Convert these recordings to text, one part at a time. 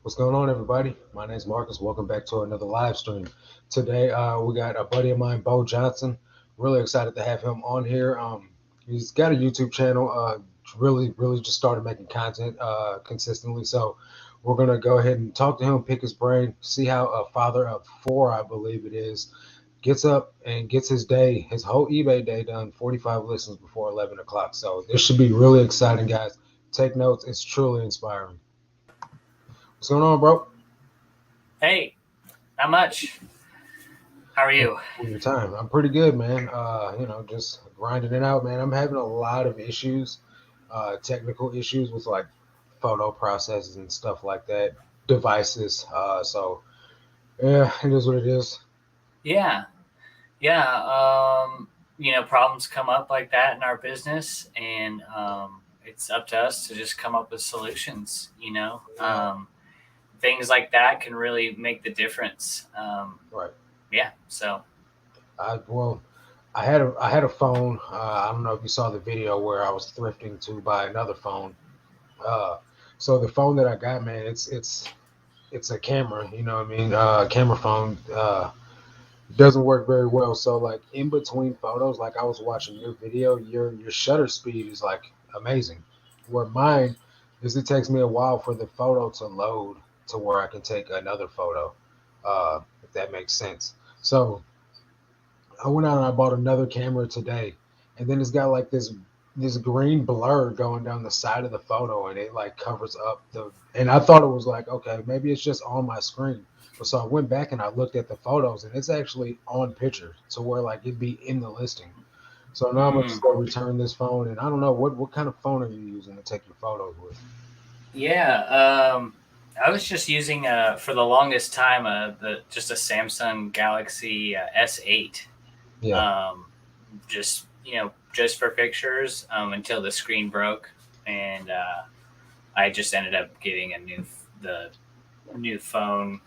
What's going on, everybody? My name's Marcus. Welcome back to another live stream. Today, we got a buddy of mine, Beau Johnson. Really excited to have him on here. He's got a YouTube channel. Really just started making content consistently. So we're gonna go ahead and talk to him, pick his brain, see how a father of four, I believe it is, gets up and gets his whole eBay day done. 45 listens before 11 o'clock. So this should be really exciting, guys. Take notes. It's truly inspiring. What's going on, bro? Hey, not much. How are you? For your time. I'm pretty good, man. Just grinding it out, man. I'm having a lot of issues, technical issues with like photo processes and stuff like that, devices. So yeah, it is what it is. Yeah, yeah. Problems come up like that in our business, and it's up to us to just come up with solutions. Yeah. Things like that can really make the difference. Right. Yeah. So. Well, I had a phone. I don't know if you saw the video where I was thrifting to buy another phone. Uh, so the phone that I got, man, it's a camera. You know what I mean? Camera phone. Doesn't work very well. So like in between photos, like I was watching your video, your shutter speed is like amazing. Where mine is, it takes me a while for the photo to load to where I can take another photo. If that makes sense. So I went out and I bought another camera today, and then it's got like this green blur going down the side of the photo, and it like covers up the. And I thought it was like, okay, maybe it's just on my screen. But so I went back and I looked at the photos, and it's actually on picture to where like it'd be in the listing. So now I'm gonna Mm, just go return this phone, and I don't know what kind of phone are you using to take your photos with? yeah. I was just using for the longest time just a Samsung Galaxy S8. Yeah. Um, just for pictures until the screen broke, and I just ended up getting the new phone,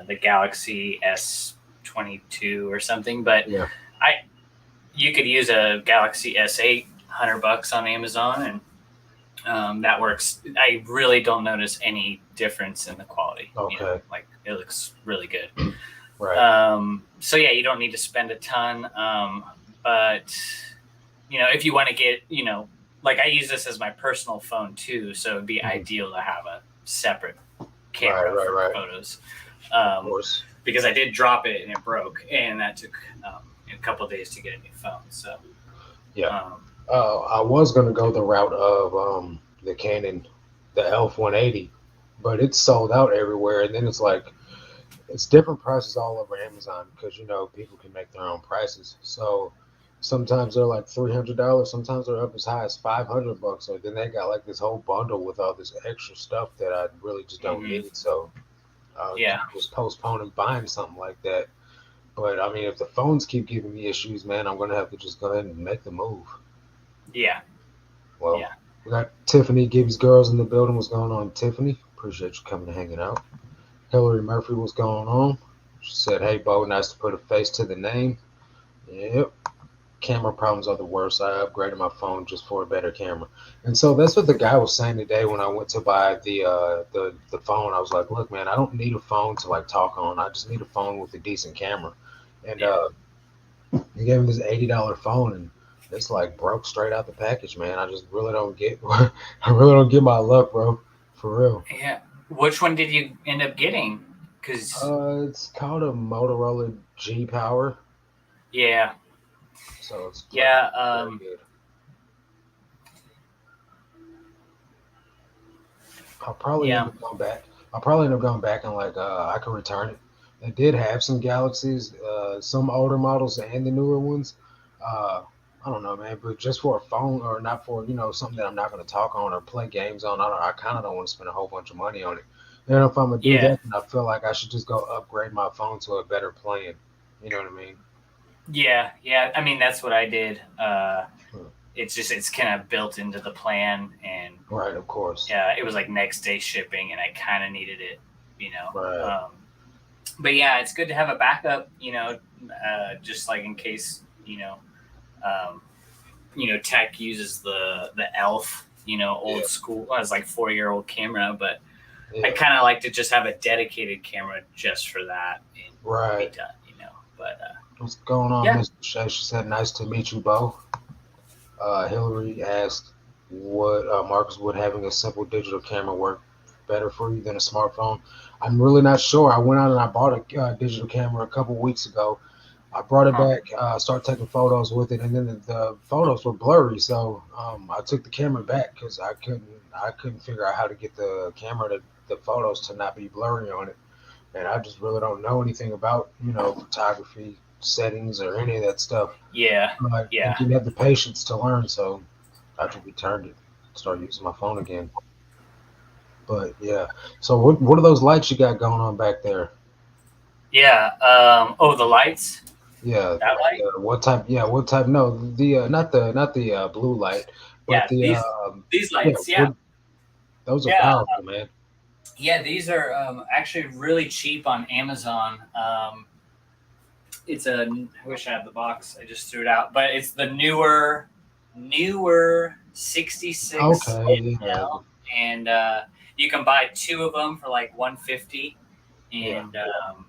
the Galaxy S22 or something. But Yeah. I you could use a Galaxy S8, $100 on Amazon, and that works. I really don't notice any difference in the quality. Okay. Like it looks really good. Right. So yeah, you don't need to spend a ton. But if you want to get, like I use this as my personal phone too, so it'd be Mhm. ideal to have a separate Right. camera Right. for Right. photos. Of Um, course. because I did drop it and it broke, and that took a couple of days to get a new phone. So Yeah. um, I was gonna go the route of the Canon, the Elf 180, but it's sold out everywhere. And then it's like it's different prices all over Amazon because people can make their own prices. So sometimes they're like $300, sometimes they're up as high as $500. Or then they got like this whole bundle with all this extra stuff that I really just don't mhm, need. So I yeah, kind of was postponing buying something like that. But I mean, if the phones keep giving me issues, man, I'm gonna have to just go ahead and make the move. yeah, Well, yeah. we got Tiffany Gibbs Girls in the building. What's going on, Tiffany? Appreciate you coming and hanging out. Hillary Murphy, what's going on? She said, hey, Bo, nice to put a face to the name. Yep. Camera problems are the worst. I upgraded my phone just for a better camera. And so that's what the guy was saying today when I went to buy the phone. I was like, look, man, I don't need a phone to like talk on. I just need a phone with a decent camera. And Yeah. he gave me this $80 phone, and it's like broke straight out the package, man. I just really don't get I really don't get my luck, bro. For real. Yeah. Which one did you end up getting? Because It's called a Motorola G Power, yeah, so it's like yeah, very good. I'll probably end yeah, up going back. I'll probably end up going back and like I can return it. They did have some Galaxies, some older models and the newer ones. Uh, I don't know, man, but just for a phone or not for something that I'm not going to talk on or play games on, I kind of don't want to spend a whole bunch of money on it. And if I'm gonna do yeah, that, then I feel like I should just go upgrade my phone to a better plan. You know what I mean? yeah. I mean, that's what I did. Hmm. It's kind of built into the plan, and Right, of course. yeah, it was like next day shipping, and I kind of needed it, you know. Right. But yeah, it's good to have a backup, just like in case, um, tech uses the Elf, old Yeah. school. Well, it's like 4-year-old camera, but I Yeah. kind of like to just have a dedicated camera just for that and be Right. done, But What's going on, yeah, Mr. Shay? She said, "Nice to meet you, Beau." Hillary asked, "Would Marcus, would having a simple digital camera work better for you than a smartphone?" I'm really not sure. I went out and I bought a digital camera a couple weeks ago. I brought it huh. back, started taking photos with it, and then the photos were blurry. So I took the camera back because I couldn't figure out how to get the camera to the photos to not be blurry on it. And I just really don't know anything about photography settings or any of that stuff. Yeah, And yeah, didn't have the patience to learn, so I just returned it, started using my phone again. But yeah, so what are those lights you got going on back there? yeah. Oh, the lights. Yeah, That light. what type? Yeah, what type? No, the not the blue light, but Yeah, the these yeah, lights. Yeah, what those are yeah, powerful, man. yeah. These are actually really cheap on Amazon. It's a. I wish I had the box. I just threw it out, but it's the newer 66 Okay, yeah, L, and you can buy two of them for like 150, yeah, and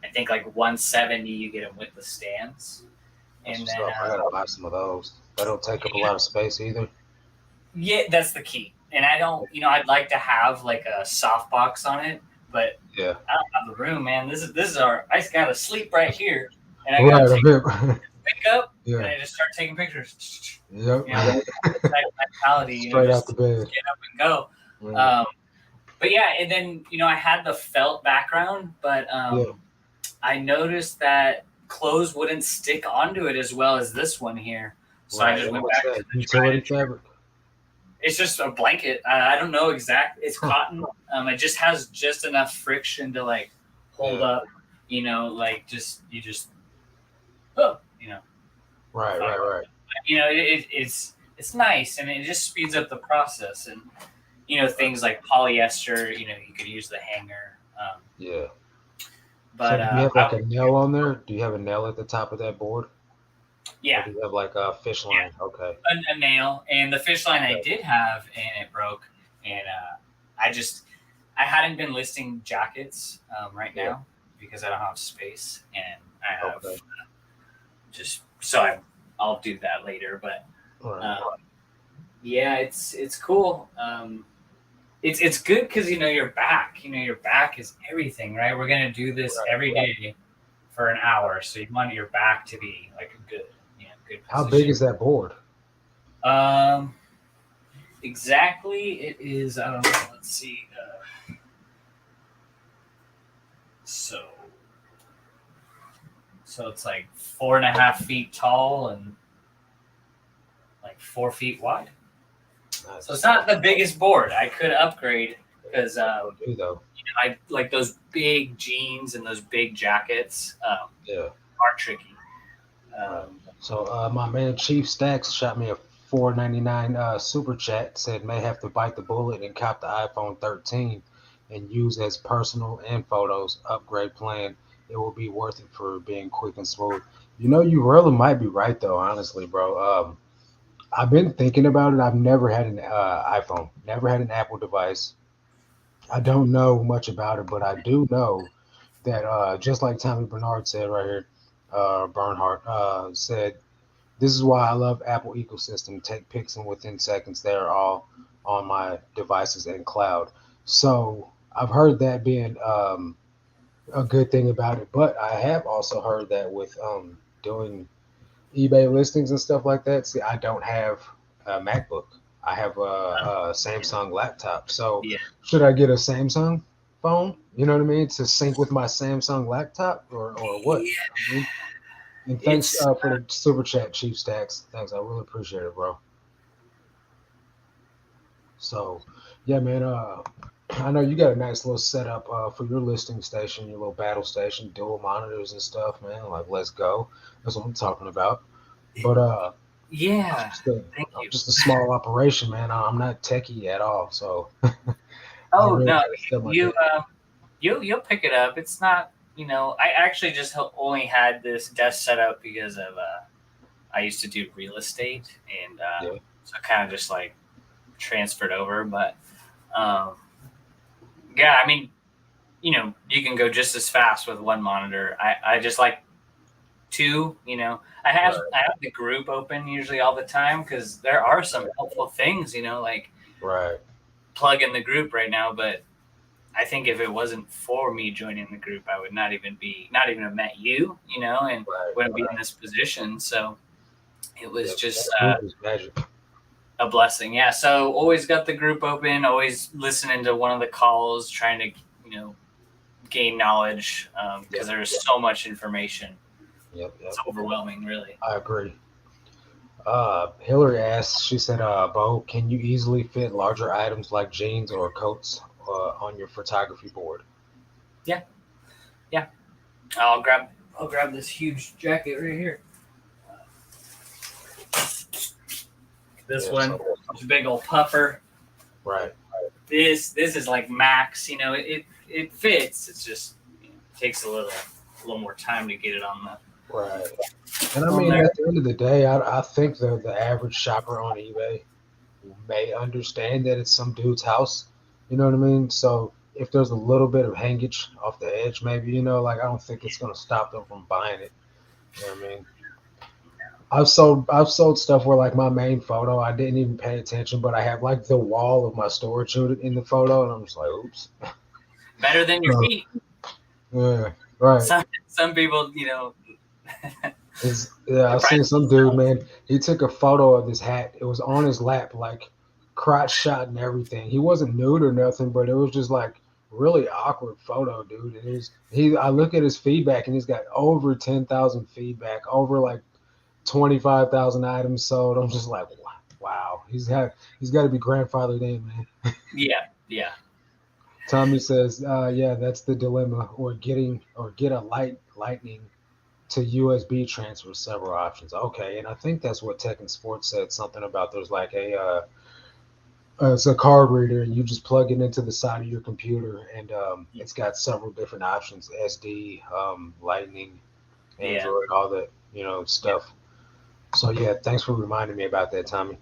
I think like 170 you get them with the stands, that's and what's then up. I gotta buy some of those. They don't take up a lot of space either. yeah, that's the key. And I don't, I'd like to have like a soft box on it, but Yeah, I don't have the room, man. This is our. I just gotta sleep right here, and I gotta right, a take bit. wake up, and Yeah, I just start taking pictures. yep. That type of mentality, Straight out the just bed. get up and go. Yeah, Um, but yeah, and then I had the felt background, but yeah. I noticed that clothes wouldn't stick onto it as well as this one here. So I Right. just And went what's back to that? the tried Utility and true. fabric? It's just a blanket. I don't know exact. It's Huh. cotton. It just has just enough friction to like hold Yeah. up. Like just you just oh, Right, thought right, about right. that. It's nice and it just speeds up the process. And Right. things like polyester. You could use the hanger. Yeah. So But do you have like a nail on there? Do you have a nail at the top of that board? Or yeah, do you have like a fish line? yeah, Okay. a nail. And the fish line I Okay. did have, and it broke. And I just I hadn't been listing jackets right Yeah. now because I don't have space, and I have Okay. just so I'll do that later. But All right. uh, yeah, it's cool. It's good because your back. Your back is everything, right? We're gonna do this Right. every day for an hour, so you want your back to be like a good How big position. is that board? Um, exactly, it is. I don't know. Let's see. So so it's like 4.5 feet tall and like 4 feet wide. So it's Nice. not the biggest board. I could upgrade because Will do though. I like those big jeans and those big jackets Yeah. are tricky. Right. Um, So my man Chief Stacks shot me a 4.99 super chat. Said may have to bite the bullet and cop the iPhone 13 and use as personal and photos upgrade plan. It will be worth it for being quick and smooth. You really might be right though. Honestly, bro. I've been thinking about it. I've never had an iPhone, never had an Apple device. I don't know much about it, but I do know that just like Tommy Bernard said right here, Bernhardt said this is why I love Apple ecosystem. Take pics and within seconds they are all on my devices and cloud. So I've heard that being a good thing about it, but I have also heard that with doing eBay listings and stuff like that. See, I don't have a MacBook. I have a Samsung laptop. So yeah, should I get a Samsung phone? You know what I mean? To sync with my Samsung laptop or what? yeah, I mean, and thanks it's for the super chat, Chief Stacks. Thanks, I really appreciate it, bro. So, yeah, man. I know you got a nice little setup for your listing station, your little battle station, dual monitors and stuff, man. Like, let's go. That's what I'm talking about. But I'm yeah. just a Thank I'm you. just a small operation, man. I'm not techie at all, so I Oh really no, gotta step my you game up. you'll pick it up. It's not. I actually just only had this desk set up because of I used to do real estate, and so kind of just like transferred over. But um, Yeah, I mean, you can go just as fast with one monitor. I just like two. I have the group open usually all the time because there are some helpful things. Like Right. plug in the group right now, but I think if it wasn't for me joining the group, I would not even have met you, and Right. wouldn't be in this position. So it was Yep. just That group is magic. a blessing. Yeah. So always got the group open, always listening to one of the calls, trying to, gain knowledge because Yep. there's so much information. Yep. It's Yep. overwhelming, really. I agree. Hillary asked, she said, Beau, can you easily fit larger items like jeans or coats on your photography board? Yeah. Yeah. I'll grab this huge jacket right here. This Yeah. one, this big old puffer. Right. This is like max. It fits. It's just takes a little more time to get it Right. And I on mean, there. at the end of the day, I think the average shopper on eBay may understand that it's some dude's house. You know what I mean? So if there's a little bit of hangage off the edge, maybe, like I don't think it's gonna stop them from buying it. You know what I mean? I've sold stuff where like my main photo, I didn't even pay attention, but I have like the wall of my storage unit in the photo, and I'm just like, oops. Better than your So, feet. yeah, right. Some people, Yeah, I they price seen some dude, themselves. man. He took a photo of his hat. It was on his lap, like crotch shot and everything. He wasn't nude or nothing, but it was just like really awkward photo, dude. And he. I look at his feedback, and he's got over 10,000 feedback, over like 25,000 items sold. I'm just like, wow. He's got to be grandfathered in, man. Yeah, yeah, Tommy says, yeah, that's the dilemma, or get a lightning to USB transfer, several options. Okay, and I think that's what Tech and Sports said, something about there's like it's a card reader, and you just plug it into the side of your computer, and it's got several different options: SD, Lightning, yeah. Android, all that stuff. So yeah, thanks for reminding me about that, Tommy.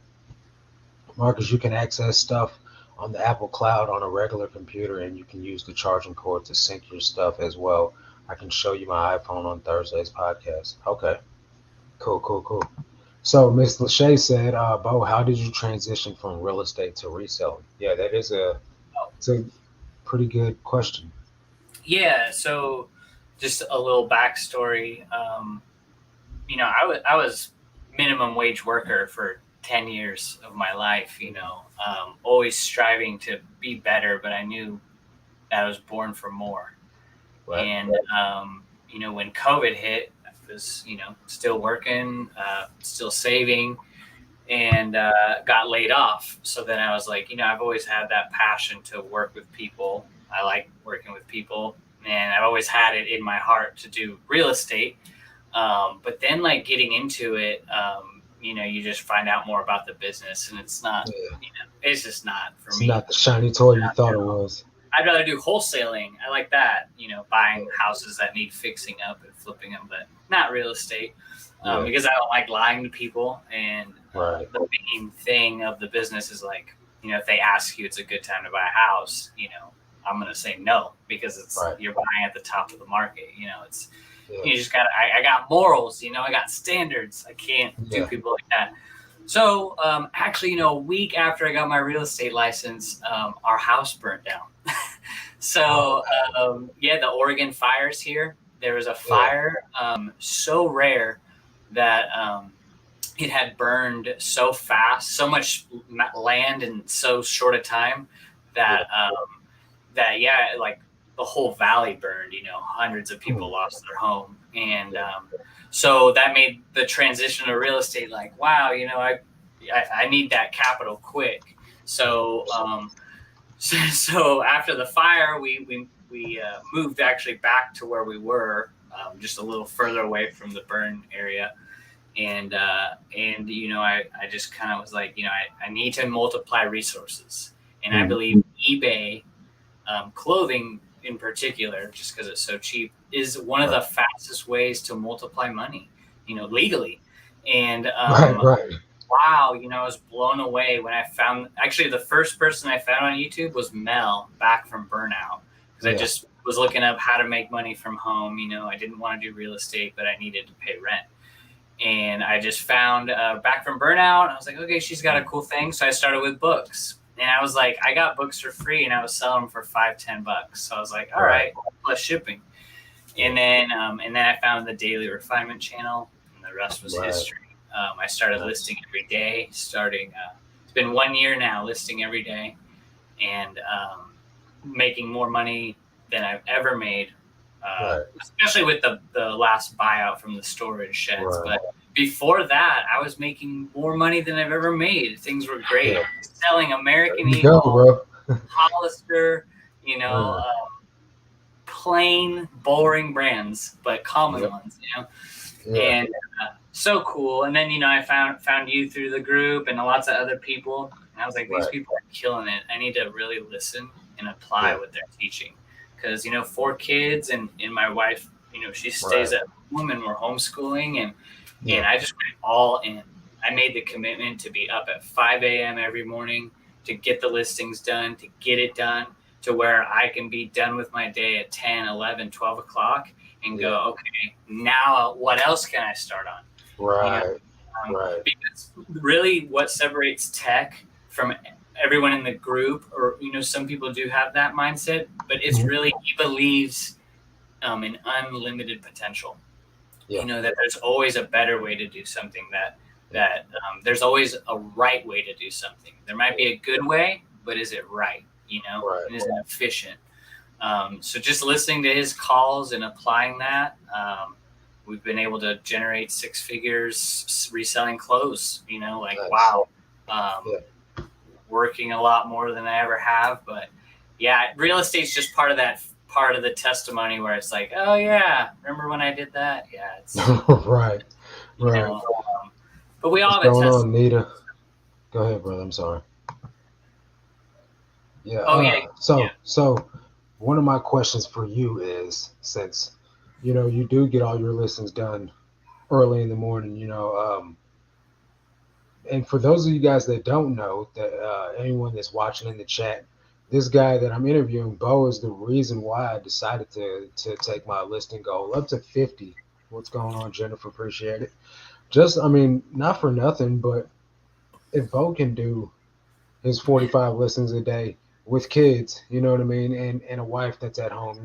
Marcus, you can access stuff on the Apple Cloud on a regular computer, and you can use the charging cord to sync your stuff as well. I can show you my iPhone on Thursday's podcast. Okay, cool, cool, cool. So Miss Lachey said, Beau, how did you transition from real estate to reselling? Yeah, that is it's a pretty good question. Yeah. So, just a little backstory. I was minimum wage worker for 10 years of my life. Always striving to be better, but I knew that I was born for more. Right. And when COVID hit, I was still working, still saving, and got laid off. So then I was like, I've always had that passion to work with people. I like working with people, and I've always had it in my heart to do real estate. But then, like getting into it, you just find out more about the business, and it's not, Yeah. it's just not for It's me. not the shiny toy you thought it was. I'd rather do wholesaling. I like that, buying houses that need fixing up and flipping them, but not real estate Yeah. because I don't like lying to people. And Right. the main thing of the business is like, if they ask you it's a good time to buy a house, I'm going to say no because Right. you're buying at the top of the market. It's, Yeah. you just got, I got morals, I got standards. I can't do Yeah. people like that. So actually, a week after I got my real estate license, our house burnt down. So yeah, the Oregon fires here. There was a Yeah. fire so rare that it had burned so fast, so much land in so short a time that that yeah, like the whole valley burned. Hundreds of people lost their home, and so that made the transition to real estate like, wow, I need that capital quick. So so after the fire, we moved actually back to where we were, just a little further away from the burn area. And I just kind of was like, I need to multiply resources, and I believe eBay, clothing in particular, just because it's so cheap, is one of the fastest ways to multiply money, legally. And Right. Right. wow, I was blown away when I found, actually the first person I found on YouTube was Mel back from Burnout, because I Yeah, just was looking up how to make money from home. I didn't want to do real estate, but I needed to pay rent. And I just found back from Burnout. I was like, okay, she's got a cool thing. So I started with books. And I was like, I got books for free and I was selling them for $5-10. So I was like, all right. right, plus shipping. Yeah, And then I found the Daily Refinement channel, and the rest was right. history. I started Nice. listing every day. It's been 1 year now, listing every day, and making more money than I've ever made. Right, Especially with the last buyout from the storage sheds. right. But before that, I was making more money than I've ever made. Things were great. Yeah. Selling There American you go, Eagle, bro. Hollister, you know, Uh, plain, boring brands, but common yep. ones. Yeah. And so cool. And then, I found you through the group and lots of other people. And I was like, these Right. people are killing it. I need to really listen and apply Yeah. what they're teaching. Because, 4 kids and my wife, she Right. stays at home and we're homeschooling. And Yeah. I just went all in. I made the commitment to be up at 5 a.m. every morning to get the listings done, to get it done to where I can be done with my day at 10, 11, 12 o'clock and Yeah. go, okay, now what else can I start on? You know, Right. Right. because really what separates tech from everyone in the group, or, some people do have that mindset, but it's Mhm. really, he believes in unlimited potential. Yeah. That there's always a better way to do something, that Yeah. that there's always a right way to do something. There might be a good way, but is it right? Right. And is it efficient? So just listening to his calls and applying that, we've been able to generate 6 figures reselling clothes. Like, Nice. wow, Yeah. working a lot more than I ever have. But yeah, real estate's just part of the testimony where it's like, oh yeah, remember when I did that? Yeah, it's Right. you Right. know. But we What's all have a going testimony. on, Nita? Go ahead, brother. I'm sorry. Yeah. Oh yeah, yeah, So one of my questions for you is, since you do get all your listings done early in the morning, and for those of you guys that don't know, that anyone that's watching in the chat, this guy that I'm interviewing, Beau, is the reason why I decided to take my listing goal up to 50. What's going on, Jennifer? Appreciate it. Just, I mean, not for nothing, but if Beau can do his 45 listings a day with kids, you know what I mean, and a wife that's at home,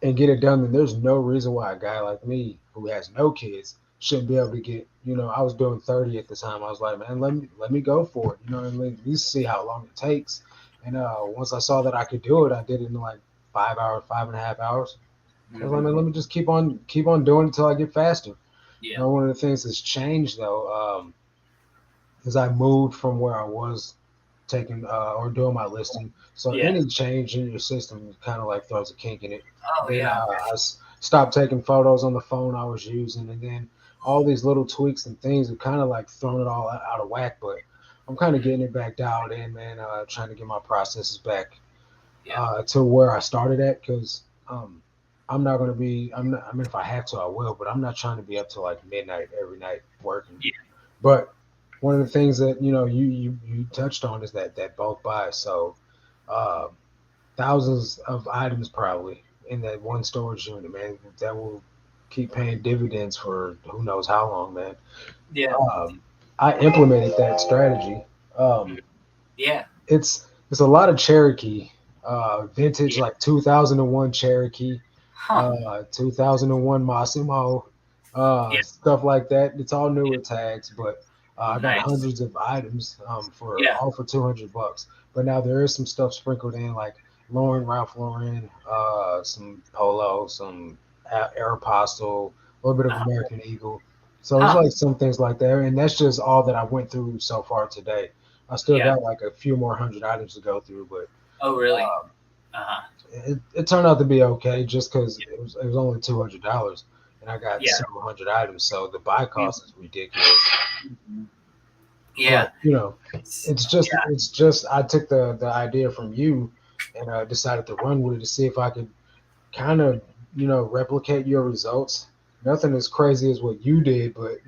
and get it done, then there's no reason why a guy like me who has no kids shouldn't be able to get. I was doing 30 at the time. I was like, man, let me go for it. And at least see how long it takes. And once I saw that I could do it, I did it in like 5 hours, 5.5 hours. I was like, man, let me just keep on doing it until I get faster. yeah, One of the things that's changed though, is I moved from where I was taking or doing my listing. So yeah. any change in your system kind of like throws a kink in it. Oh Then yeah, stopped taking photos on the phone I was using, and then all these little tweaks and things have kind of like thrown it all out of whack. But I'm kind of getting it back dialed in, man. Trying to get my processes back yeah, to where I started at, because I'm not going to be. I'm not, I mean, if I have to, I will. But I'm not trying to be up till like midnight every night working. yeah, But one of the things that you touched on is that bulk buy. So uh, thousands of items probably in that one storage unit, man. That will keep paying dividends for who knows how long, man. yeah, Um, I implemented that strategy. mhm, Um, yeah, it's a lot of Cherokee, vintage yeah. like 2001 Cherokee, Huh. 2001 Massimo, Yeah, stuff like that. It's all newer tags, but I got nice. hundreds of items for Yeah. all for $200. But now there is some stuff sprinkled in like Ralph Lauren, some Polo, some Aeropostale, a little bit of Uh-huh. American Eagle. So it's Huh. like some things like that, and that's just all that I went through so far today. I still Yeah. got like a few more hundred items to go through, but Oh, really? um, Uh-huh. it turned out to be okay just because it was only $200 and I got Yeah. several hundred items, so the buy Yeah. cost is ridiculous. Yeah. But It's, it's just I took the idea from you and decided to run with it to see if I could kind of replicate your results. Nothing as crazy as what you did, but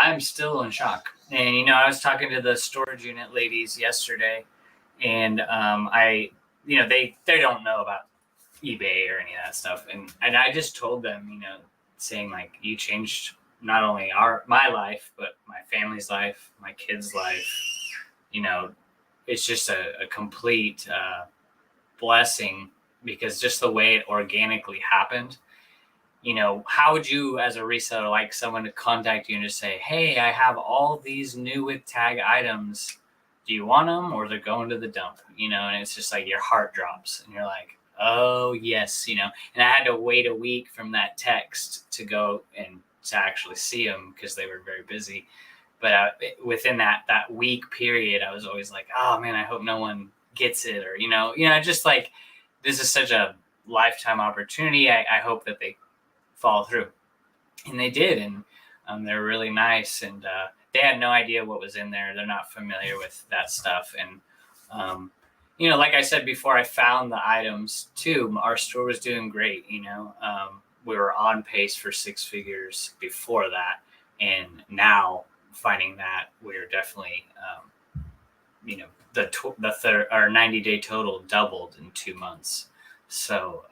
I'm still in shock. And I was talking to the storage unit ladies yesterday, and they don't know about eBay or any of that stuff, and I just told them, saying like, you changed not only my life, but my family's life, my kids' life. It's just a complete blessing, because just the way it organically happened. How would you, as a reseller, like someone to contact you and just say, hey, I have all these new with tag items. Do you want them, or they're going to the dump? And it's just like your heart drops and you're like, oh, yes. And I had to wait a week from that text to go and to actually see them, because they were very busy. But within that week period, I was always like, oh, man, I hope no one gets it. Or, just like, this is such a lifetime opportunity. I hope that they follow through. And they did. And they're really nice. And they had no idea what was in there. They're not familiar with that stuff. And, like I said before, I found the items too. Our store was doing great. We were on pace for 6 figures before that. And now finding that, we're definitely, our 90-day total doubled in 2 months. So,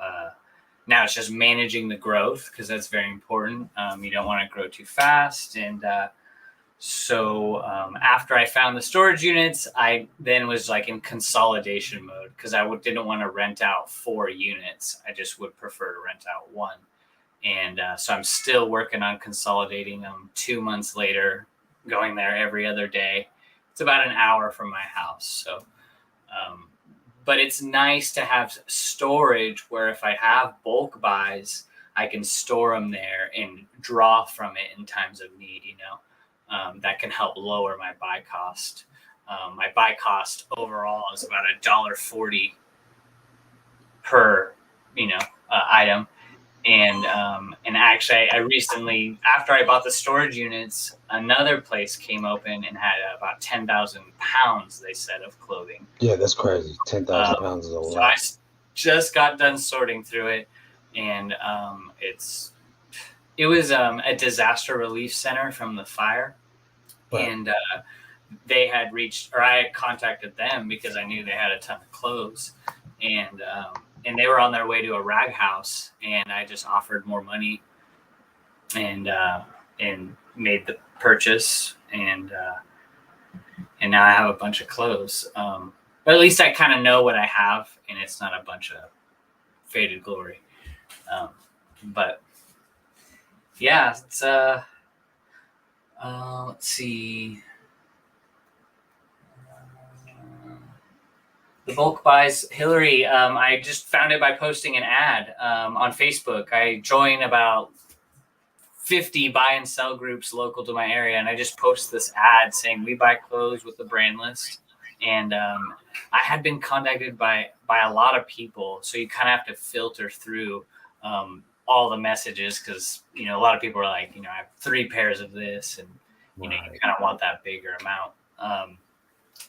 now it's just managing the growth, because that's very important. You don't want to grow too fast. And so after I found the storage units, I then was like in consolidation mode, because I didn't want to rent out 4 units. I just would prefer to rent out 1. And so I'm still working on consolidating them. 2 months later, going there every other day. It's about an hour from my house. So but it's nice to have storage where if I have bulk buys, I can store them there and draw from it in times of need. That can help lower my buy cost. My buy cost overall is about $1.40 per item. And actually, I recently, after I bought the storage units, another place came open and had about 10,000 pounds, they said, of clothing. Yeah, that's crazy. 10,000 pounds is a lot. So I just got done sorting through it, and it was a disaster relief center from the fire. Right. And they had I had contacted them because I knew they had a ton of clothes, and they were on their way to a rag house, and I just offered more money and made the purchase, and now I have a bunch of clothes. But at least I kind of know what I have, and it's not a bunch of faded glory. But yeah, it's let's see. The bulk buys, Hillary, I just found it by posting an ad on Facebook. I join about 50 buy and sell groups local to my area, and I just post this ad saying we buy clothes with the brand list. And I had been contacted by a lot of people, so you kind of have to filter through all the messages, because a lot of people are like, I have 3 pairs of this, and you kind of want that bigger amount.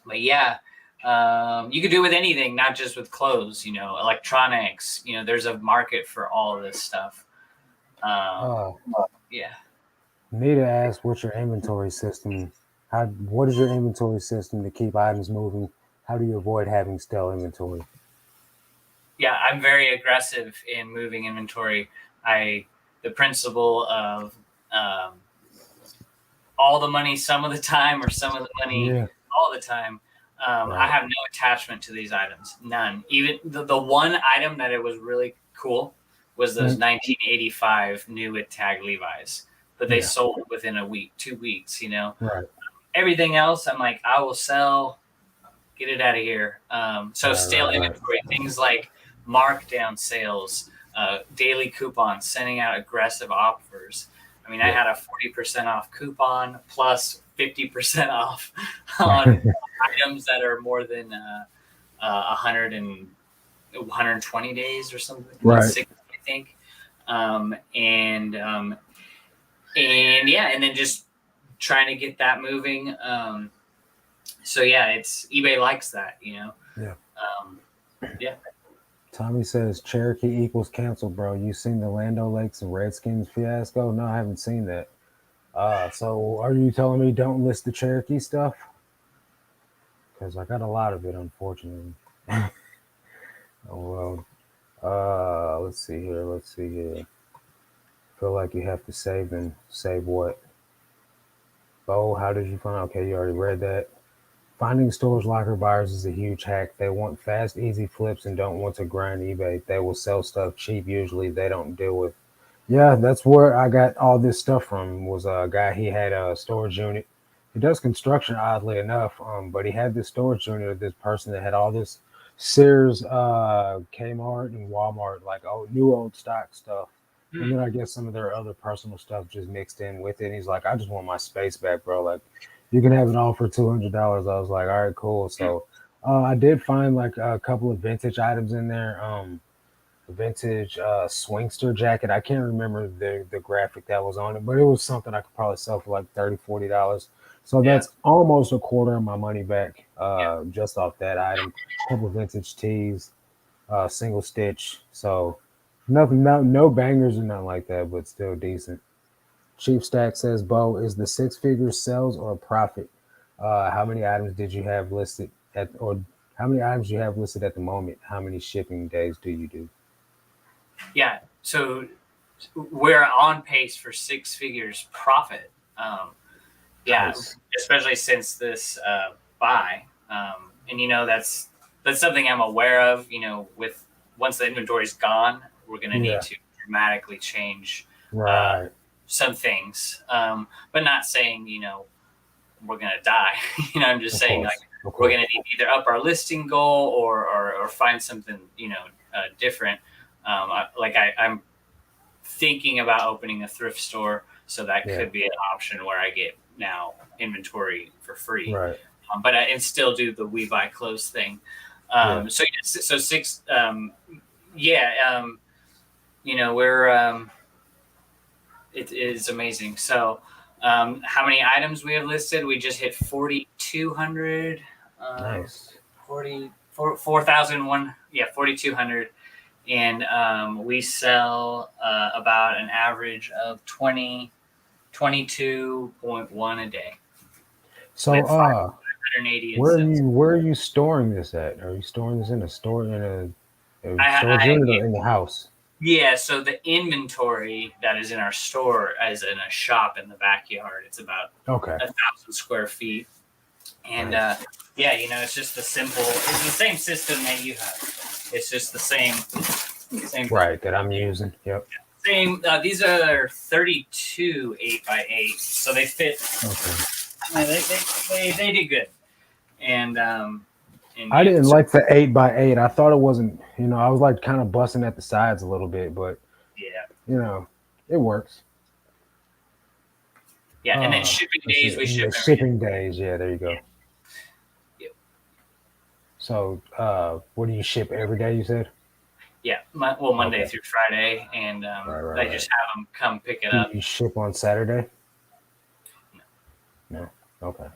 But yeah. You could do it with anything, not just with clothes, electronics, there's a market for all of this stuff. Yeah. Nita asked, what's your inventory system? What is your inventory system to keep items moving? How do you avoid having stale inventory? Yeah, I'm very aggressive in moving inventory. The principle of all the money some of the time, or some of the money all the time. Right. I have no attachment to these items, none. Even the one item that it was really cool was those 1985 new with tag Levi's, but they sold within a week, 2 weeks. Right. Everything else, I'm like, I will sell, get it out of here. So stale inventory, things like markdown sales, daily coupons, sending out aggressive offers. I mean, I had a 40% off coupon plus 50% off on items that are more than 120 days or something, right? 60, I think. And then just trying to get that moving. So yeah, eBay likes that, Yeah. Yeah. Tommy says Cherokee equals cancel, bro. You seen the Lando Lakes and Redskins fiasco? No, I haven't seen that. So are you telling me don't list the Cherokee stuff? Because I got a lot of it, unfortunately. Oh well. Let's see here. Let's see here. Feel like you have to save them. Save what? Beau, how did you find? Okay, you already read that. Finding storage locker buyers is a huge hack. They want fast, easy flips and don't want to grind eBay. They will sell stuff cheap. Usually, they don't deal with. Yeah, that's where I got all this stuff from. Was a guy. He had a storage unit. He does construction, oddly enough. But he had this storage unit of this person that had all this Sears, Kmart, and Walmart, like old stock stuff. And then I guess some of their other personal stuff just mixed in with it. And he's like, I just want my space back, bro. Like, you can have it all for $200. I was like, all right, cool. So I did find like a couple of vintage items in there. A vintage swingster jacket. I can't remember the graphic that was on it, but it was something I could probably sell for like $30, $40. So Yeah. that's almost a quarter of my money back Yeah. just off that item. A couple of vintage tees, single stitch. So nothing, no bangers or nothing like that, but still decent. Chief Stack says, Beau, is the six figures sales or a profit? How many items did you have listed or how many items you have listed at the moment? How many shipping days do you do? Yeah. So we're on pace for six figures profit. Yeah, Nice. especially since this buy. And that's something I'm aware of. With once the inventory is gone, we're going to need Yeah. to dramatically change Right. some things. But not saying we're going to die. I'm just Of saying course. like Of we're course. going to need to either up our listing goal or find something different. I'm thinking about opening a thrift store, so that Yeah. could be an option where I get now inventory for free, Right. but and still do the we buy clothes thing. Yeah. So six, yeah, we're it is amazing. So, how many items we have listed? We just hit 4,200. Nice. 4,001. Yeah, 4,200. And we sell about an average of 22.1 a day. So With 580 in sales. where are you storing this at? Are you storing this in a store in a storage I unit or in the house? Yeah, so the inventory that is in our store is in a shop in the backyard. It's about Okay. 1,000 square feet. And Nice. yeah, it's just it's the same system that you have. It's just the same Right, that I'm using. Yep. Same. These are 32 8x8, so they fit. Okay. They did good, and I yeah, didn't so, like the 8x8. I thought it wasn't, I was like kind of busting at the sides a little bit, but yeah, it works. yeah. And then shipping Let's see. days, we And the ship every day. shipping days, yeah, there you go. Yep. So, what do you ship every day? You said. Yeah, Monday Okay. through Friday, and Right. I just have them come pick it Do up. you ship on Saturday? No. No. Okay.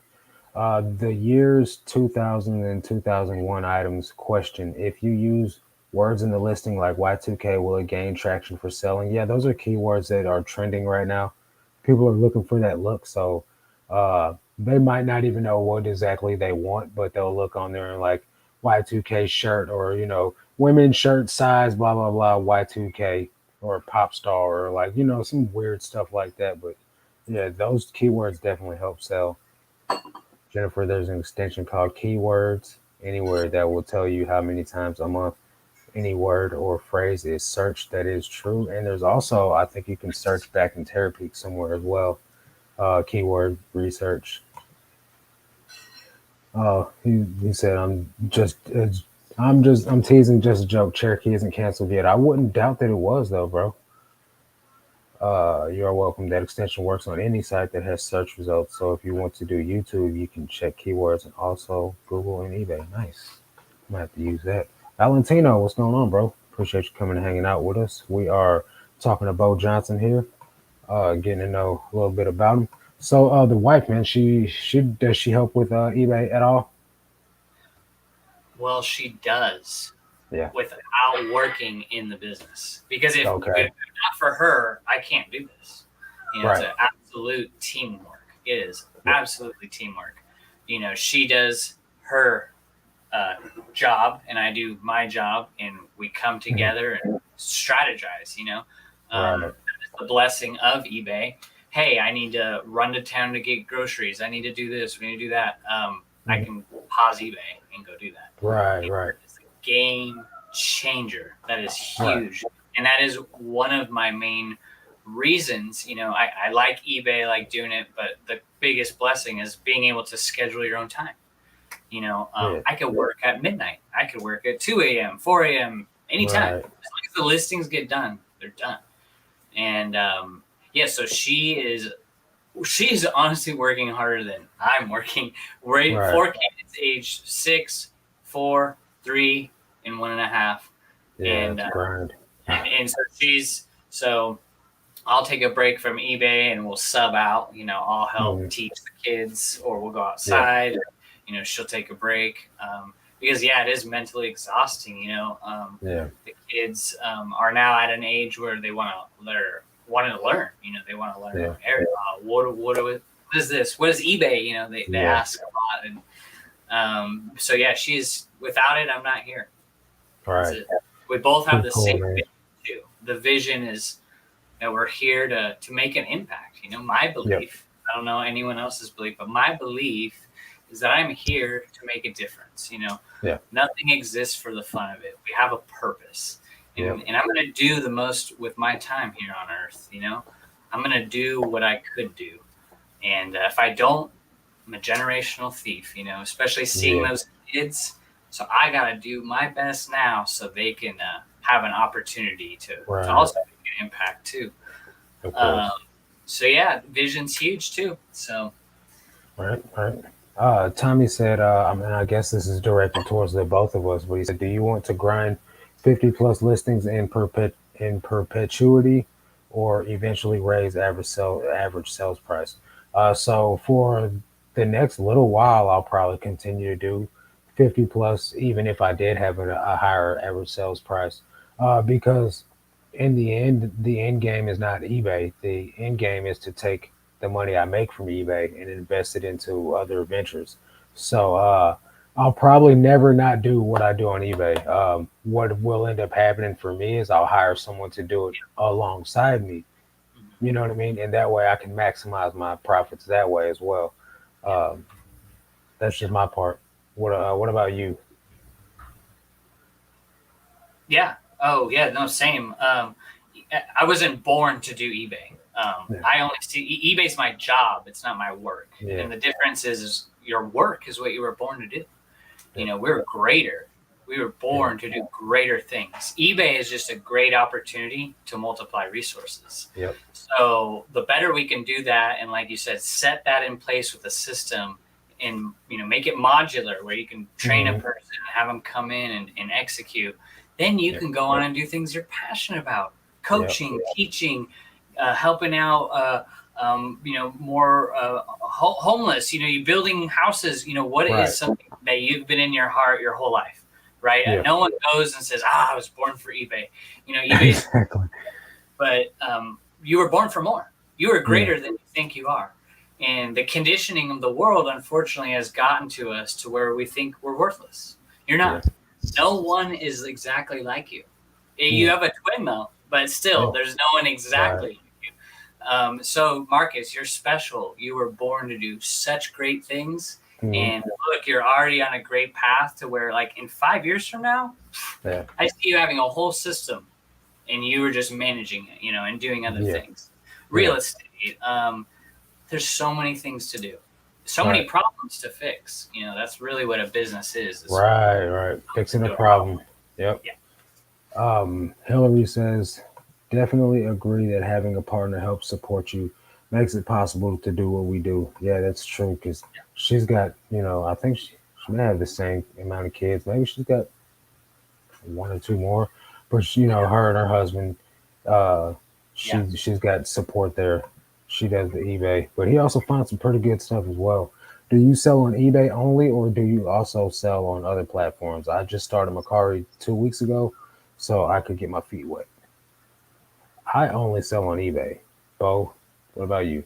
The years 2000 and 2001 items question. If you use words in the listing like Y2K, will it gain traction for selling? Yeah, those are keywords that are trending right now. People are looking for that look. So they might not even know what exactly they want, but they'll look on there and like Y2K shirt or, women's shirt size, blah, blah, blah, Y2K or pop star or like, some weird stuff like that. But yeah, those keywords definitely help sell. Jennifer, there's an extension called Keywords Anywhere that will tell you how many times a month any word or phrase is searched that is true. And there's also, I think you can search back in Terapeak somewhere as well. Keyword research. He said, I'm teasing, just a joke. Cherokee isn't canceled yet. I wouldn't doubt that it was though, bro. You're welcome. That extension works on any site that has search results. So if you want to do YouTube, you can check keywords and also Google and eBay. Nice. I might have to use that. Valentino, what's going on, bro? Appreciate you coming and hanging out with us. We are talking to Beau Johnson here, getting to know a little bit about him. So the wife, man, she does she help with eBay at all? Well, she does. Yeah. Without working in the business, because if Okay. not for her, I can't do this. It's Right. an absolute teamwork. It is absolutely teamwork. She does her job and I do my job, and we come together and strategize. Right. That's the blessing of eBay. Hey, I need to run to town to get groceries. I need to do this. We need to do that. I can pause eBay and go do that. Right. Right. It's a game changer. That is Right. huge, and that is one of my main reasons. I like eBay, I like doing it, but the biggest blessing is being able to schedule your own time. Yeah. I could work at midnight. I could work at 2 a.m., 4 a.m., anytime. Right. As long as the listings get done, they're done. And yeah, so she's honestly working harder than I'm working. We're Right. 4 kids, age 6, 4, 3, and 1.5. Yeah. And It's grind. and so I'll take a break from eBay and we'll sub out. I'll help teach the kids, or we'll go outside. She'll take a break because it is mentally exhausting. Yeah. The kids are now at an age where they want to learn. They want to learn. Yeah. What is this? What is eBay? They ask a lot, and so she's without it. I'm not here. Right. We both have the Cool, same man. vision too. The vision is that we're here to make an impact. My belief. I don't know anyone else's belief, but my belief is that I'm here to make a difference. Nothing exists for the fun of it. We have a purpose, and I'm going to do the most with my time here on Earth. I'm going to do what I could do, and if I don't, I'm a generational thief. Especially seeing those kids. So I got to do my best now so they can have an opportunity to also make an impact too. Of course. So vision's huge too. So Right. Tommy said, I guess this is directed towards the both of us, but he said, do you want to grind 50 plus listings in perpetuity, or eventually raise average sales price? So for the next little while, I'll probably continue to do 50 plus, even if I did have a higher average sales price, because in the end game is not eBay. The end game is to take the money I make from eBay and invest it into other ventures. So I'll probably never not do what I do on eBay. What will end up happening for me is I'll hire someone to do it alongside me. You know what I mean? And that way I can maximize my profits that way as well. Um, that's just my part. What about you? yeah. Oh yeah. No, same. I wasn't born to do eBay. I only see eBay's my job. It's not my work. Yeah. And the difference is your work is what you were born to do. We're greater. We were born to do greater things. eBay is just a great opportunity to multiply resources. Yep. So the better we can do that, and like you said, set that in place with the system, and make it modular where you can train a person and have them come in and execute. Then you can go on and do things you're passionate about: coaching, teaching, helping out. More homeless. You building houses. What is something that you've been in your heart your whole life, right? Yeah. And no one goes and says, "I was born for eBay." eBay. Exactly. But you were born for more. You are greater than you think you are. And the conditioning of the world, unfortunately, has gotten to us to where we think we're worthless. You're not. No one is exactly like you. You have a twin, though, but still, there's no one exactly like you. So, Marcus, you're special. You were born to do such great things. And look, you're already on a great path to where, like, in 5 years from now, I see you having a whole system, and you were just managing it, and doing other things. Real estate. There's so many things to do, so many problems to fix. That's really what a business is. Right. Fixing a problem. Yep. Yeah. Hillary says, definitely agree that having a partner helps support you, makes it possible to do what we do. Yeah, that's true. Because she's got, I think she may have the same amount of kids. Maybe she's got one or two more. But her and her husband, she's got support there. She does the eBay, but he also finds some pretty good stuff as well. Do you sell on eBay only, or do you also sell on other platforms? I just started Macari 2 weeks ago, so I could get my feet wet. I only sell on eBay. Beau, what about you?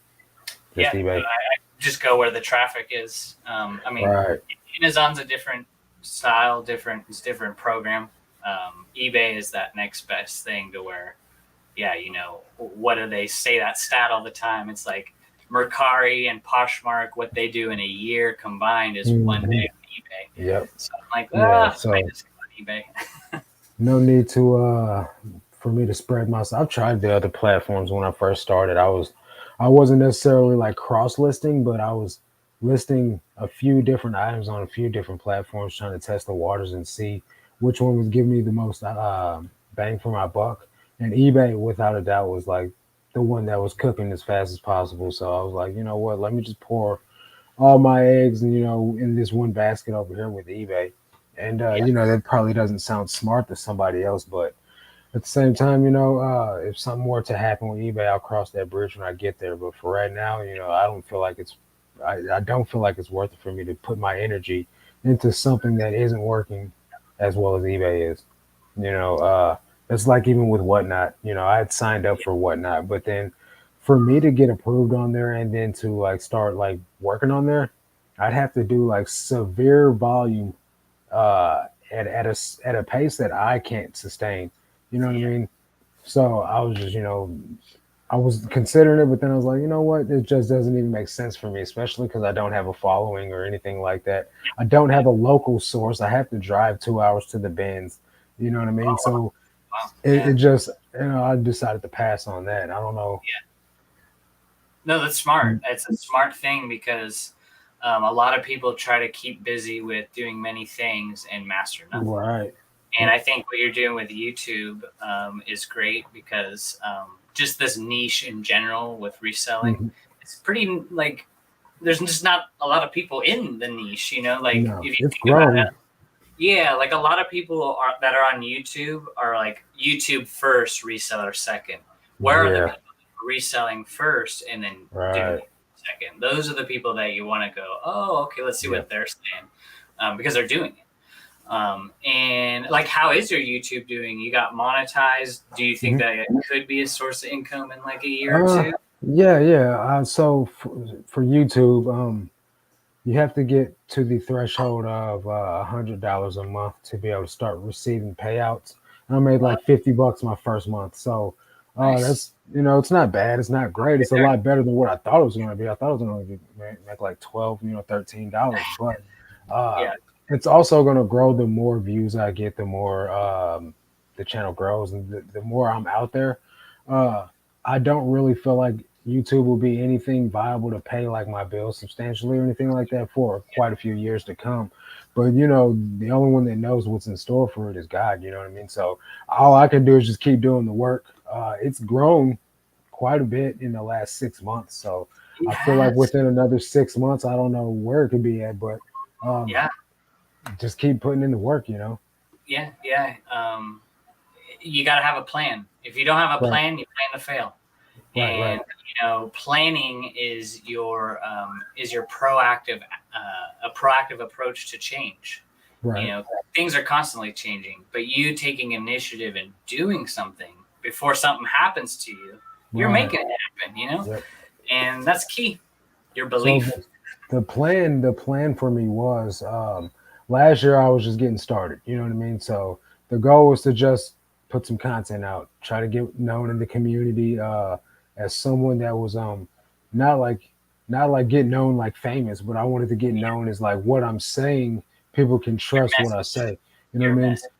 Just Yeah, eBay. I just go where the traffic is. I mean, Right. Amazon's a different style, it's different program. eBay is that next best thing to where, yeah, what do they say that stat all the time? It's like Mercari and Poshmark, what they do in a year combined is one day Mhm. on eBay. Yep. So I'm like, Yeah. I So just go on eBay. no need to for me to spread myself. I've tried the other platforms when I first started. I wasn't necessarily like cross listing, but I was listing a few different items on a few different platforms, trying to test the waters and see which one was giving me the most bang for my buck. And eBay, without a doubt, was like the one that was cooking as fast as possible. So I was like, you know what? Let me just pour all my eggs, and in this one basket over here with eBay. And Yeah, that probably doesn't sound smart to somebody else, but at the same time, if something were to happen with eBay, I'll cross that bridge when I get there. But for right now, I don't feel like it's worth it for me to put my energy into something that isn't working as well as eBay is. You know, it's like even with Whatnot. I had signed up yeah, for Whatnot, but then for me to get approved on there and then to like start like working on there, I'd have to do like severe volume at a pace that I can't sustain. You know what I yeah, mean? So I was just, I was considering it, but then I was like, you know what? It just doesn't even make sense for me, especially because I don't have a following or anything like that. I don't yeah. have a local source. I have to drive 2 hours to the bins. You know what I mean? Oh, wow. So Wow. it Yeah. just, I decided to pass on that. I don't know. No, that's smart. It's a smart thing because a lot of people try to keep busy with doing many things and master nothing. Right. And I think what you're doing with YouTube is great because just this niche in general with reselling, Hmm. it's pretty like there's just not a lot of people in the niche. Like No, if you it's think about growing. it, yeah, like a lot of people that are on YouTube are like YouTube first, reseller second. Where are the Yeah. people reselling first and then doing Right. second? Those are the people that you want to go, oh, okay, let's see Yeah. what they're saying because they're doing it. And like, how is your YouTube doing? You got monetized. Do you think Mhm. that it could be a source of income in like a year or Uh, two? yeah, yeah. So for YouTube, you have to get to the threshold of $100 a month to be able to start receiving payouts. And I made Uh, like $50 my first month, so nice. that's it's not bad. It's not great. It's a There. lot better than what I thought it was going to be. I thought it was going to make like 12, $13, but uh, Yeah. it's also going to grow. The more views I get, the more the channel grows, and the more I'm out there. Uh, I don't really feel like YouTube will be anything viable to pay like my bills substantially or anything like that for quite a few years to come. But the only one that knows what's in store for it is God. You know what I mean? So all I can do is just keep doing the work. It's grown quite a bit in the last 6 months. So It I feel like has. within another 6 months, I don't know where it could be at, but um, Yeah. just keep putting in the work. Yeah. Yeah. You got to have a plan. If you don't have a Right, plan, you plan to fail. right, right, And planning is your proactive a proactive approach to change. right. Things are constantly changing, but you taking initiative and doing something before something happens to you, you're Right. making it happen. Yep. And that's key. Your So belief. the plan for me was last year I was just getting started. You know what I mean? So the goal was to just put some content out, try to get known in the community as someone that was not like not like get known like famous, but I wanted to get Yeah, known as like what I'm saying. People can your trust what I message. say. You know what Your I mean? message.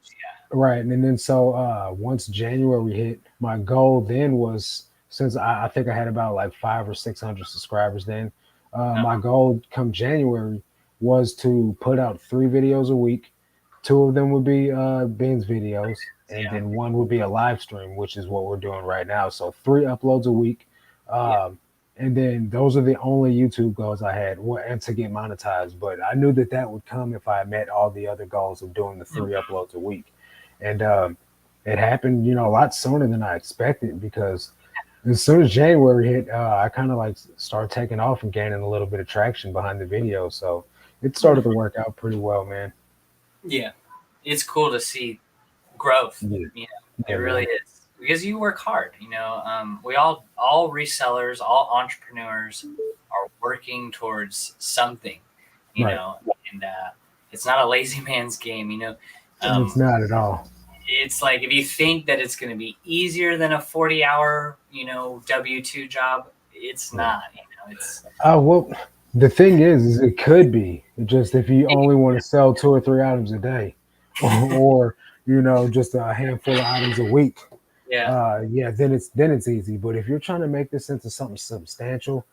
Right. And then so once January hit, my goal then was since I think I had about like 500 or 600 subscribers then, Yeah. my goal come January was to put out 3 videos a week. Two of them would be Ben's videos, and Yeah. then one would be a live stream, which is what we're doing right now. So 3 uploads a week. Yeah. Um, and then those are the only YouTube goals I had, and to get monetized. But I knew that that would come if I met all the other goals of doing the Mhm. 3 uploads a week. And it happened, a lot sooner than I expected because as soon as January hit, I kind of like started taking off and gaining a little bit of traction behind the video. So it started to work out pretty well, man. Yeah. It's cool to see growth. Yeah, It yeah, really man. is because you work hard. We all resellers, all entrepreneurs working towards something, Right. and it's not a lazy man's game, It's Um, not at all. it's like if you think that it's going to be easier than a 40-hour, W-2 job, it's Yeah. not. It's Well, the thing is it could be just if you only want to sell 2 or 3 items a day, or just a handful of items a week. yeah, Yeah, then it's easy. But if you're trying to make this into something substantial,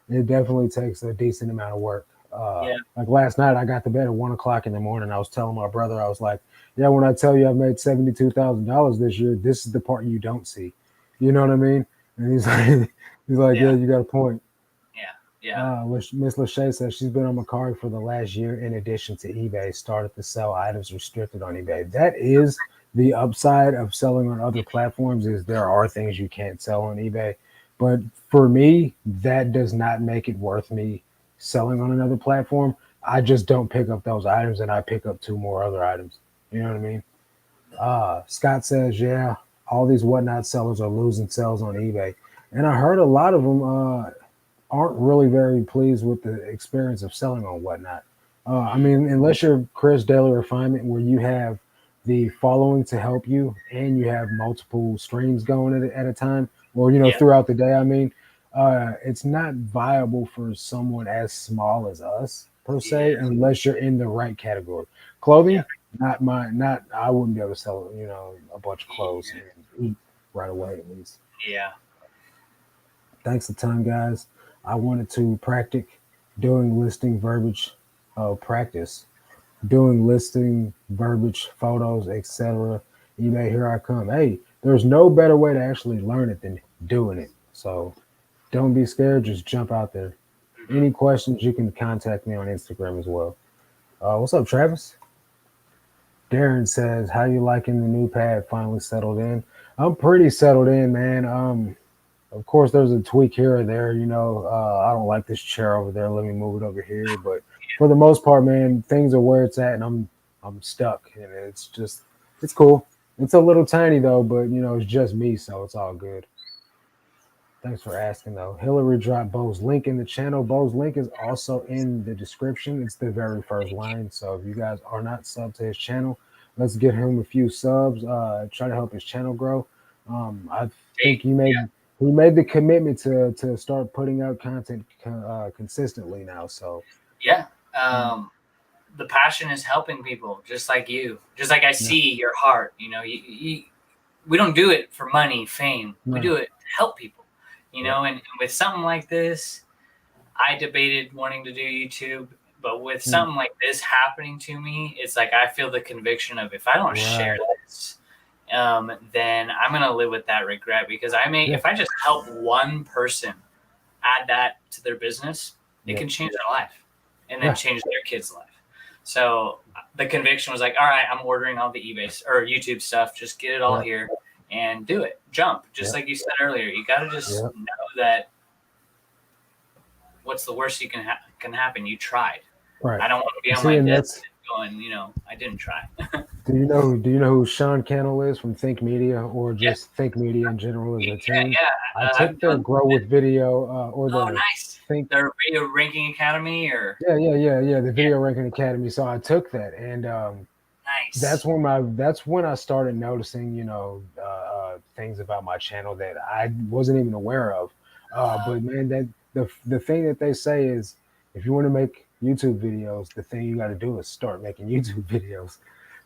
it definitely takes a decent amount of work. yeah, Like last night, I got to bed at 1 o'clock in the morning. I was telling my brother, I was like, "Yeah, when I tell you I've made $72,000 this year, this is the part you don't see." You know what I mean? And he's like, he's like, "Yeah, yeah, you got a point." yeah, yeah, Miss Lachey says she's been on Macari for the last year. In addition to eBay, started to sell items restricted on eBay. That is the upside of selling on other platforms. Is there are things you can't sell on eBay, but for me, that does not make it worth me selling on another platform. I just don't pick up those items, and I pick up two more other items. You know what I mean? Scott says, yeah, all these whatnot sellers are losing sales on eBay, and I heard a lot of them. Aren't really very pleased with the experience of selling on whatnot. I mm, mean, unless you're Chris Daily Refinement, where you have the following to help you and you have multiple streams going at a time, or yeah, throughout the day. I mean, it's not viable for someone as small as us per se, yeah, unless you're in the right category. yeah, Clothing, not my, not I wouldn't be able to sell a bunch of clothes yeah, and eat right away at least. yeah, Thanks a ton, guys. I wanted to practice doing listing verbiage practice, doing listing verbiage, photos, etc. eBay, here I come. Hey, there's no better way to actually learn it than doing it. So don't be scared. Just jump out there. hmm Any questions, you can contact me on Instagram as well. What's up, Travis? Darren says, "How you liking the new pad? Finally settled in." I'm pretty settled in, man. Of course, there's a tweak here or there. I don't like this chair over there. Let me move it over here. But for the most part, man, things are where it's at, and I'm stuck, and it's cool. It's a little tiny though, but it's just me, so it's all good. Thanks for asking though. Hillary dropped Beau's link in the channel. Beau's link is also in the description. It's the very first line. So if you guys are not subbed to his channel, let's get him a few subs. Try to help his channel grow. I think Hey, he made the commitment to start putting out content consistently now. So yeah. um, The passion is helping people, just like you, just like I yeah, see your heart. We don't do it for money, fame. We right, do it to help people. yep, And with something like this, I debated wanting to do YouTube, but with mm, something like this happening to me, it's like I feel the conviction of if I don't share right, this, then I'm gonna live with that regret because yeah, if I just help one person add that to their business, it yep, can change their life and then yeah, change their kid's life. So the conviction was like, all right, I'm ordering all the eBay or YouTube stuff. Just get it all yep, here and do it. Jump. Just yep, like you said earlier, you got to just yep. know that what's the worst you can happen? You tried. Right. I don't want to be on See, my and deathbed that's going, I didn't try. Do you know who Sean Cannell is from Think Media, or Yeah, just Think Media in general as a yeah, team? I yeah. took their Grow with Video or Oh, their nice. Think The Radio Ranking Academy, or yeah, the Video Ranking Academy. So I took that, and nice. that's when I started noticing things about my channel that I wasn't even aware of. But man, that the thing that they say is, if you want to make YouTube videos, the thing you got to do is start making YouTube videos.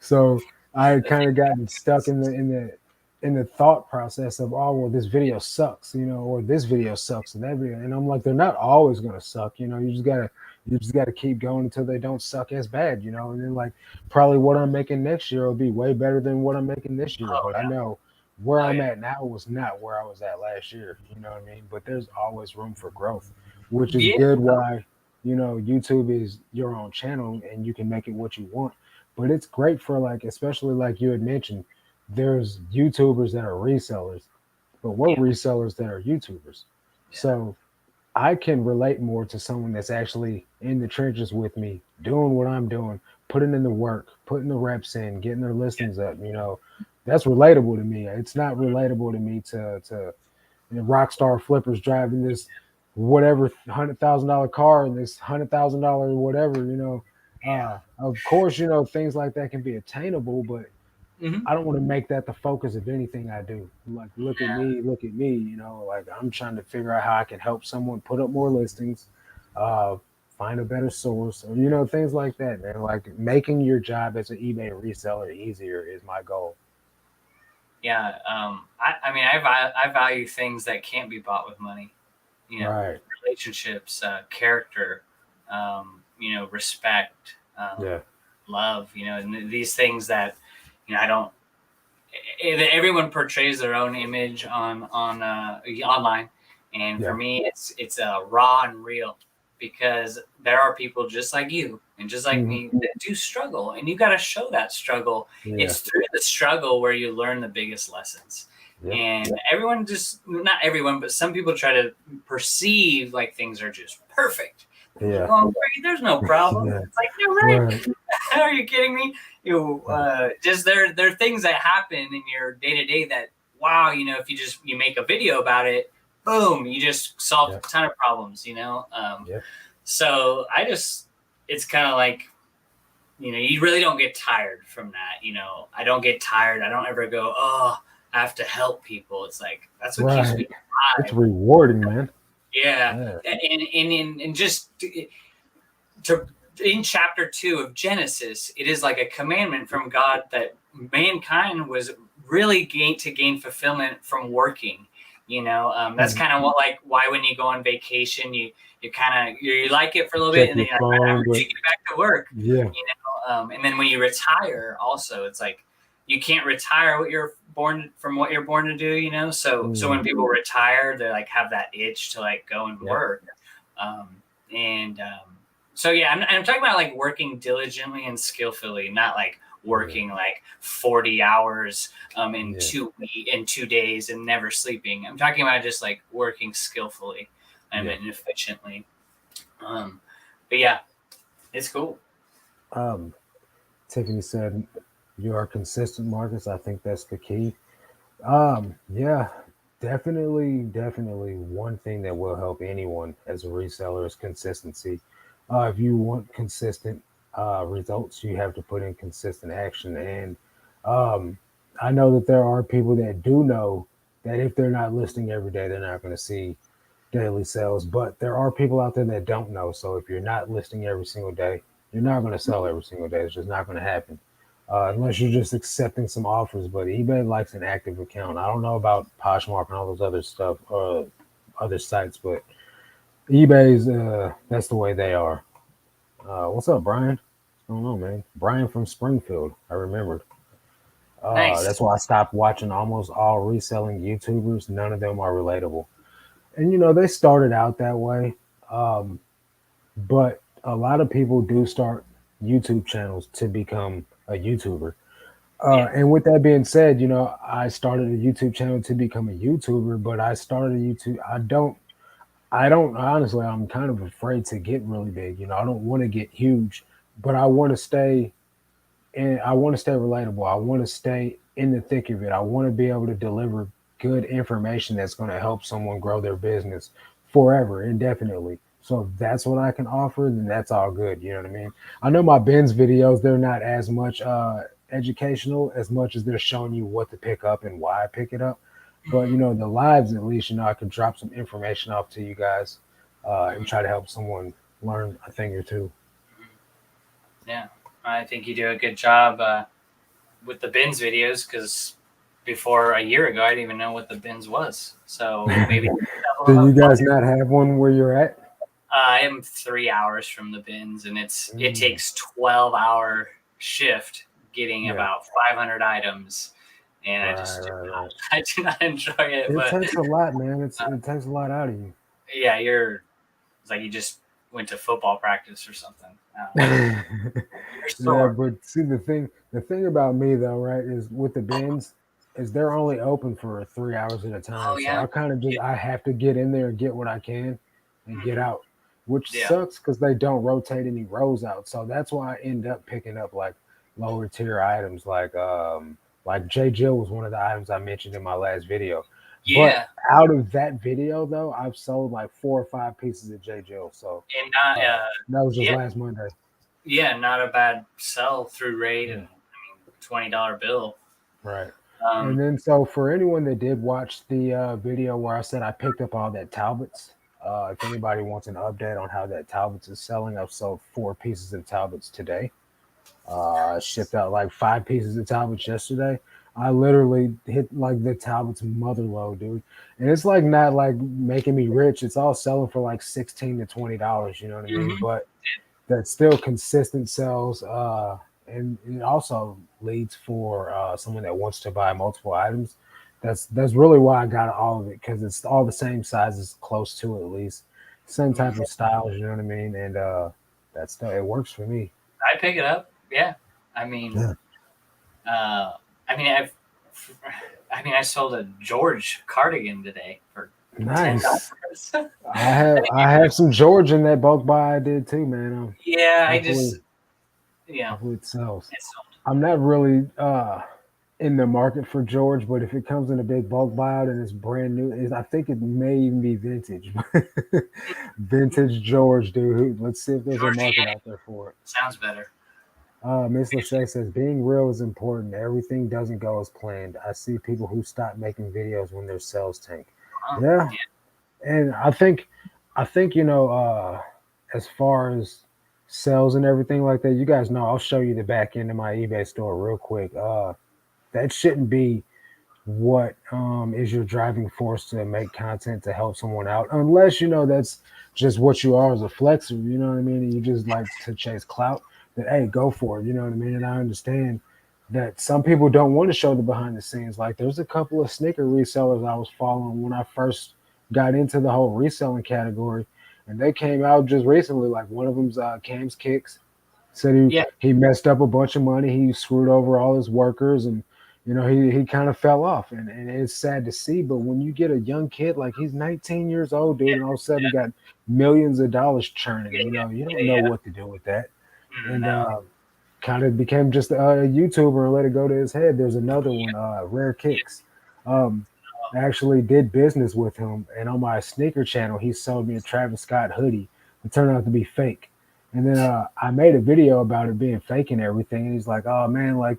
So I had The thing kind of gotten stuck in the thought process of, oh well, this video sucks, or this video sucks and that video, and I'm like, they're not always gonna suck. You just gotta keep going until they don't suck as bad, and then like probably what I'm making next year will be way better than what I'm making this year. oh But I yeah, know where oh I'm yeah, at now was not where I was at last year. You know what I mean? But there's always room for growth, which is yeah, good. Why, YouTube is your own channel and you can make it what you want. But it's great for, like, especially like you had mentioned, there's YouTubers that are resellers, but we're yeah, resellers that are YouTubers. yeah, So I can relate more to someone that's actually in the trenches with me, doing what I'm doing, putting in the work, putting the reps in, getting their yeah. listings up. That's relatable to me. It's not relatable to me to Rockstar Flippers driving this. whatever $100,000 car and this $100,000 whatever, Yeah. of course, things like that can be attainable, but Hmm. I don't want to make that the focus of anything I do. Like, look at me, like I'm trying to figure out how I can help someone put up more listings, uh, find a better source, or, things like that, man. Like making your job as an eBay reseller easier is my goal. Yeah. I mean, I value things that can't be bought with money. You know, Right. relationships, character, respect, Yeah. love. And these things that I don't. Everyone portrays their own image on online, and for Yeah. me, it's raw and real because there are people just like you and just like Hmm. me that do struggle, and you got to show that struggle. Yeah. It's through the struggle where you learn the biggest lessons. Yeah. And everyone just not everyone, but some people try to perceive like things are just perfect. Things are Yeah. going great. There's no problem. Yeah. It's like you're right. Right. Are you kidding me? Just there are things that happen in your day to day that wow, if you make a video about it, boom, you just solved Yeah. a ton of problems. Yeah. So it's kind of like you really don't get tired from that. I don't get tired. I don't ever go, oh, I have to help people. It's like that's what keeps Right. me It's alive. rewarding, man. Yeah, Yeah. and just to in chapter 2 of Genesis, it is like a commandment from God that mankind was really to gain fulfillment from working. That's Mhm. kind of what like why when you go on vacation, you kind of you like it for a little bit, Check and then your you're like, all right, phone, we but should get back to work. yeah. And then when you retire, also, it's like you can't retire what you're born to do. So Mm. when people retire, they like have that itch to like go and Yep. work. And So yeah, I'm talking about like working diligently and skillfully, not like Yeah. working like 40 hours in Yeah. 2 days and never sleeping. I'm talking about just like working skillfully Yeah. and efficiently. But yeah, it's cool. Um, Tiffany said you are consistent, Marcus. I think that's the key. Yeah, definitely one thing that will help anyone as a reseller is consistency. If you want consistent results, you have to put in consistent action. And um, I know that there are people that do know that if they're not listing every day, they're not going to see daily sales. But there are people out there that don't know. So if you're not listing every single day, you're not going to sell every single day. It's just not going to happen unless you're just accepting some offers. But eBay likes an active account. I don't know about Poshmark and all those other stuff, other sites, but eBay's that's the way they are. What's up, Brian? I don't know, man. Brian from Springfield. I remembered. Nice. That's why I stopped watching almost all reselling YouTubers. None of them are relatable. And they started out that way, um, but a lot of people do start YouTube channels to become a YouTuber. Yeah. And with that being said, I started a YouTube channel to become a YouTuber, but I started a YouTube. I don't honestly. I'm kind of afraid to get really big. I don't want to get huge, but I want to stay and I want to stay relatable. I want to stay in the thick of it. I want to be able to deliver good information that's going to help someone grow their business forever, indefinitely. So if that's what I can offer, then that's all good. You know what I mean? I know my Ben's videos, they're not as much educational as much as they're showing you what to pick up and why I pick it up. But Mhm. the lives, at least, I can drop some information off to you guys and Mhm. try to help someone learn a thing or two. Yeah, I think you do a good job with the bins videos because before a year ago, I didn't even know what the bins was. So maybe Do you guys not have one where you're at? I am 3 hours from the bins, and it Mm, takes 12-hour shift getting yeah, about 500 items, and I right, just right, right. I do not enjoy it. It But takes a lot, man. It takes a lot out of you. yeah, it's like you just went to football practice or something. You're Yeah, sore. but see the thing about me though, right, is with the bins, is they're only open for 3 hours at a time. Oh So yeah, I kind of just yeah. I have to get in there and get what I can and get Mhm. out, which Yeah. sucks because they don't rotate any rows out. So that's why I end up picking up like lower tier items like J Jill was one of the items I mentioned in my last video. But Yeah, out of that video though, I've sold like 4 or 5 pieces of J. Jill. So and not that was just yeah, last Monday. yeah, not a bad sell through rate, and Yeah. I mean $20 bill. Right. And Um, then, so for anyone that did watch the video where I said I picked up all that Talbots, if anybody wants an update on how that Talbots is selling, I've sold 4 pieces of Talbots today. I shipped out like 5 pieces of Talbots yesterday. I literally hit like the Talbots mother load, dude. And it's like not like making me rich. It's all selling for like $16 to $20. You know what I mean? mhm. But that's still consistent sales, and it also leads for someone that wants to buy multiple items. That's really why I got all of it, because it's all the same sizes, close to at least same type of styles. You know what I mean? And that's it works for me. I pick it up. Yeah, I mean, Yeah, uh, I mean, I sold a George cardigan today for nice. $10. I have some George in that bulk buy I did too, man. Yeah, I Hopefully just you know hopefully it sells. it's sold. I'm not really in the market for George, but if it comes in a big bulk buyout and it's brand new, I think it may even be vintage. Vintage George, dude. Let's see if there's a market Georgiani out there for it. sounds better. Miss Lachey says being real is important. Everything doesn't go as planned. I see people who stop making videos when their sales tank. Yeah, Yeah, and I think as far as sales and everything like that, you guys know I'll show you the back end of my eBay store real quick. That shouldn't be what is your driving force to make content to help someone out, unless that's just what you are as a flexer, you know what I mean, and you just like to chase clout. That, hey, go for it, you know what I mean. And I understand that some people don't want to show the behind the scenes. Like, there's a couple of sneaker resellers I was following when I first got into the whole reselling category, and they came out just recently. Like, one of them's Cam's Kicks. Said yeah, he messed up a bunch of money. He screwed over all his workers, and he kind of fell off. And it's sad to see. But when you get a young kid, like, he's 19 years old, dude, yeah, and all of a sudden got millions of dollars churning, yeah, yeah, you don't yeah, know yeah. what to do with that. And No, kind of became just a YouTuber and let it go to his head. There's another one, Rare yeah, Kicks. I actually did business with him, and on my sneaker channel, he sold me a Travis Scott hoodie. It turned out to be fake. And then I made a video about it being fake and everything. And he's like, "Oh man, like,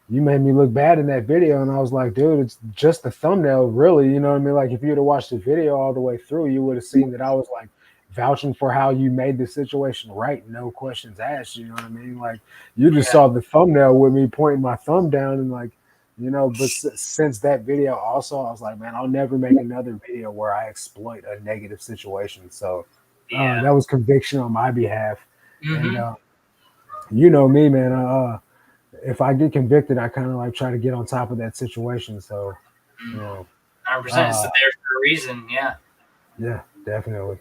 you made me look bad in that video." And I was like, "Dude, it's just the thumbnail, really. You know what I mean? Like, if you'd have watched the video all the way through, you would have seen that I was like vouching for how you made the situation right, no questions asked. You know what I mean? Like, you just yeah, saw the thumbnail with me pointing my thumb down and like, But since that video, also, I was like, man, I'll never make another video where I exploit a negative situation. So yeah. that was conviction on my behalf. And Mm-hmm. you know me, man. If I get convicted, I kind of like try to get on top of that situation. So, you know, 100%. It's uh, there for a reason. Yeah. yeah, definitely.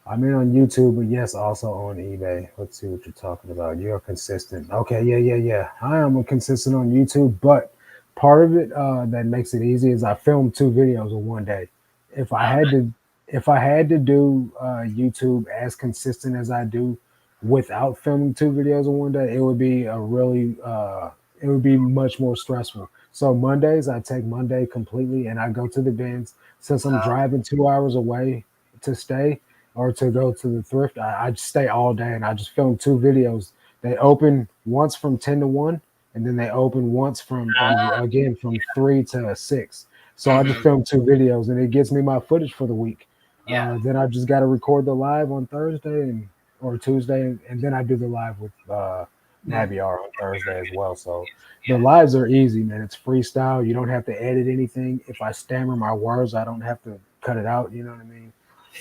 I'm in on YouTube, but yes, also on eBay. Let's see what you're talking about. You're consistent. Okay, yeah. I am consistent on YouTube, but part of it that makes it easy is I film 2 videos in one day. If I Um, had to, if I had to do YouTube as consistent as I do without filming 2 videos in one day, it would be it would be much more stressful. So Mondays, I take Monday completely and I go to the bins. Since I'm driving 2 hours away to stay, or to go to the thrift, I just stay all day and I just film 2 videos. They open once from 10 to 1, and then they open once from, and again from 3 to 6. So I just mhm. film 2 videos, and it gets me my footage for the week. Yeah. Then I just got to record the live on Thursday or Tuesday, and then I do the live with Mm. Nabiar on Thursday as well. So the Yeah. lives are easy, man. It's freestyle. You don't have to edit anything. If I stammer my words, I don't have to cut it out. You know what I mean?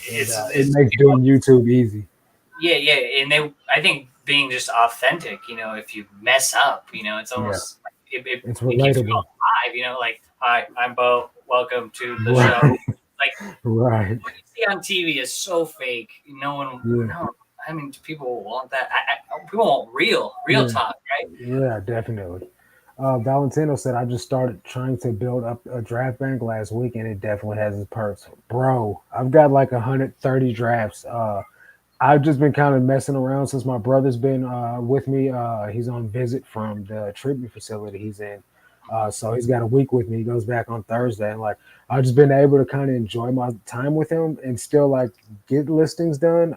And it It's makes doing YouTube easy. yeah, yeah, and I think being just authentic. If you mess up, it's Yeah, almost like it's it keeps you relatable. alive. Like, hi, I'm Beau. Welcome to the show. Right, Like, right. what you see on TV is so fake. No one, Yeah, no. I mean, people want that. People want real yeah, talk, right? yeah, definitely. Valentino said, I just started trying to build up a draft bank last week, and it definitely has its perks. Bro, I've got like 130 drafts. I've just been kind of messing around since my brother's been with me. He's on visit from the treatment facility he's in. So he's got a week with me. He goes back on Thursday, and like I've just been able to kind of enjoy my time with him and still like get listings done.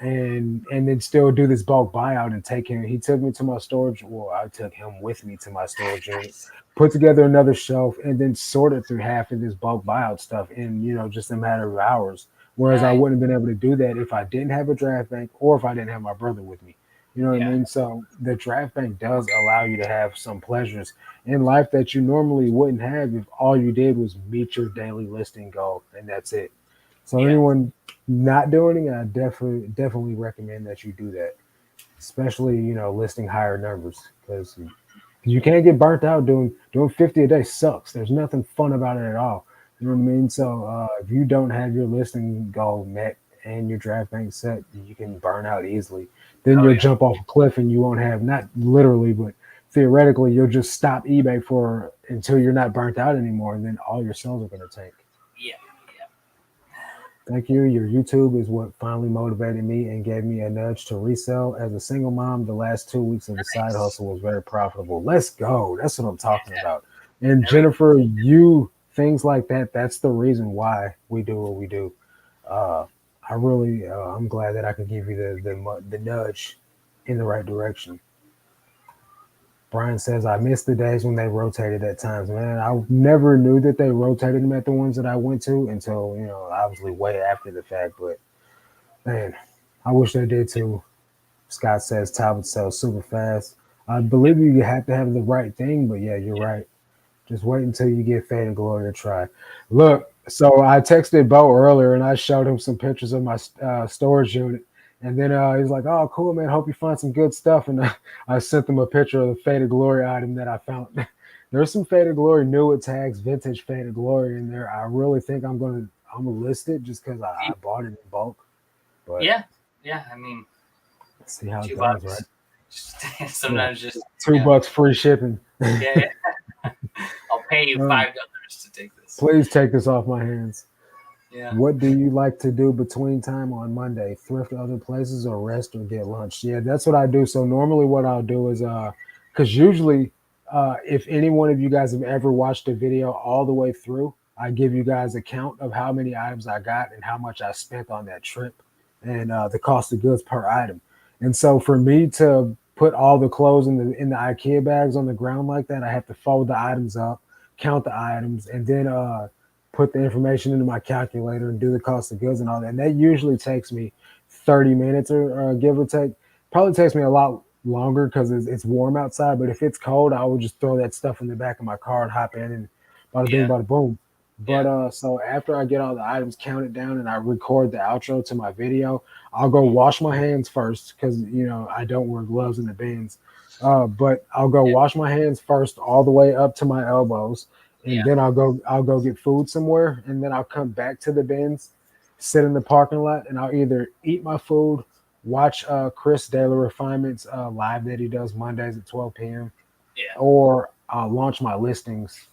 And then still do this bulk buyout and take him. He took me to my storage. Well, I took him with me to my storage unit, Nice. put together another shelf, and then sorted through half of this bulk buyout stuff in just a matter of hours. Whereas I Nice. wouldn't have been able to do that if I didn't have a draft bank or if I didn't have my brother with me. You know what I Yeah. mean? So the draft bank does allow you to have some pleasures in life that you normally wouldn't have if all you did was meet your daily listing goal and that's it. So Yeah. anyone not doing it, I definitely recommend that you do that, especially listing higher numbers because you can't get burnt out doing 50 a day sucks. There's nothing fun about it at all. You know what I mean? So if you don't have your listing goal met and your draft bank set, you can burn out easily. Then Oh you'll yeah. jump off a cliff and you won't have, not literally, but theoretically, you'll just stop eBay for until you're not burnt out anymore, and then all your sales are going to tank. Yeah. Yeah. Thank you. Your YouTube is what finally motivated me and gave me a nudge to resell. As a single mom, the last 2 weeks of the side Nice. hustle was very profitable. Let's go. That's what I'm talking Yeah. about. And There we go. Jennifer, you things like that, that's the reason why we do what we do. Uh, I'm glad that I could give you the nudge in the right direction. Brian says, I miss the days when they rotated at times, man. I never knew that they rotated them at the ones that I went to until, obviously way after the fact. But man, I wish they did too. Scott says Talbot sells super fast. I believe you have to have the right thing, but yeah, you're Yeah. right. Just wait until you get Fate and Glory to try. Look, so I texted Beau earlier and I showed him some pictures of my storage unit. And then he's like, "Oh, cool, man. Hope you find some good stuff." And I sent him a picture of the Faded Glory item that I found. There's some Faded Glory Newitt tags, vintage Faded Glory in there. I really think I'm gonna list it just because I bought it in bulk. But Yeah. Yeah. I mean, see how it two goes, right? bucks. Just, Yeah, sometimes just two bucks free shipping. yeah. I'll pay you Uh, $5 to take this. please take this off my hands. Yeah. What do you like to do between time on Monday? Thrift other places or rest or get lunch? Yeah, that's what I do. So normally what I'll do is because usually if any one of you guys have ever watched a video all the way through, I give you guys a count of how many items I got and how much I spent on that trip and the cost of goods per item. And so for me to put all the clothes in the IKEA bags on the ground like that, I have to fold the items up, count the items, and then put the information into my calculator and do the cost of goods and all that. And that usually takes me 30 minutes or give or take. Probably takes me a lot longer because it's warm outside. But if it's cold, I will just throw that stuff in the back of my car and hop in and bada bing, Yeah. bada boom. But Yeah. so after I get all the items counted down and I record the outro to my video, I'll go wash my hands first because I don't wear gloves in the bins. But I'll go Yeah. wash my hands first all the way up to my elbows and Yeah. then I'll go get food somewhere, and then I'll come back to the bins, sit in the parking lot, and I'll either eat my food, watch Chris Daily Refinements live that he does Mondays at 12 p.m., Yeah. or I'll launch my listings.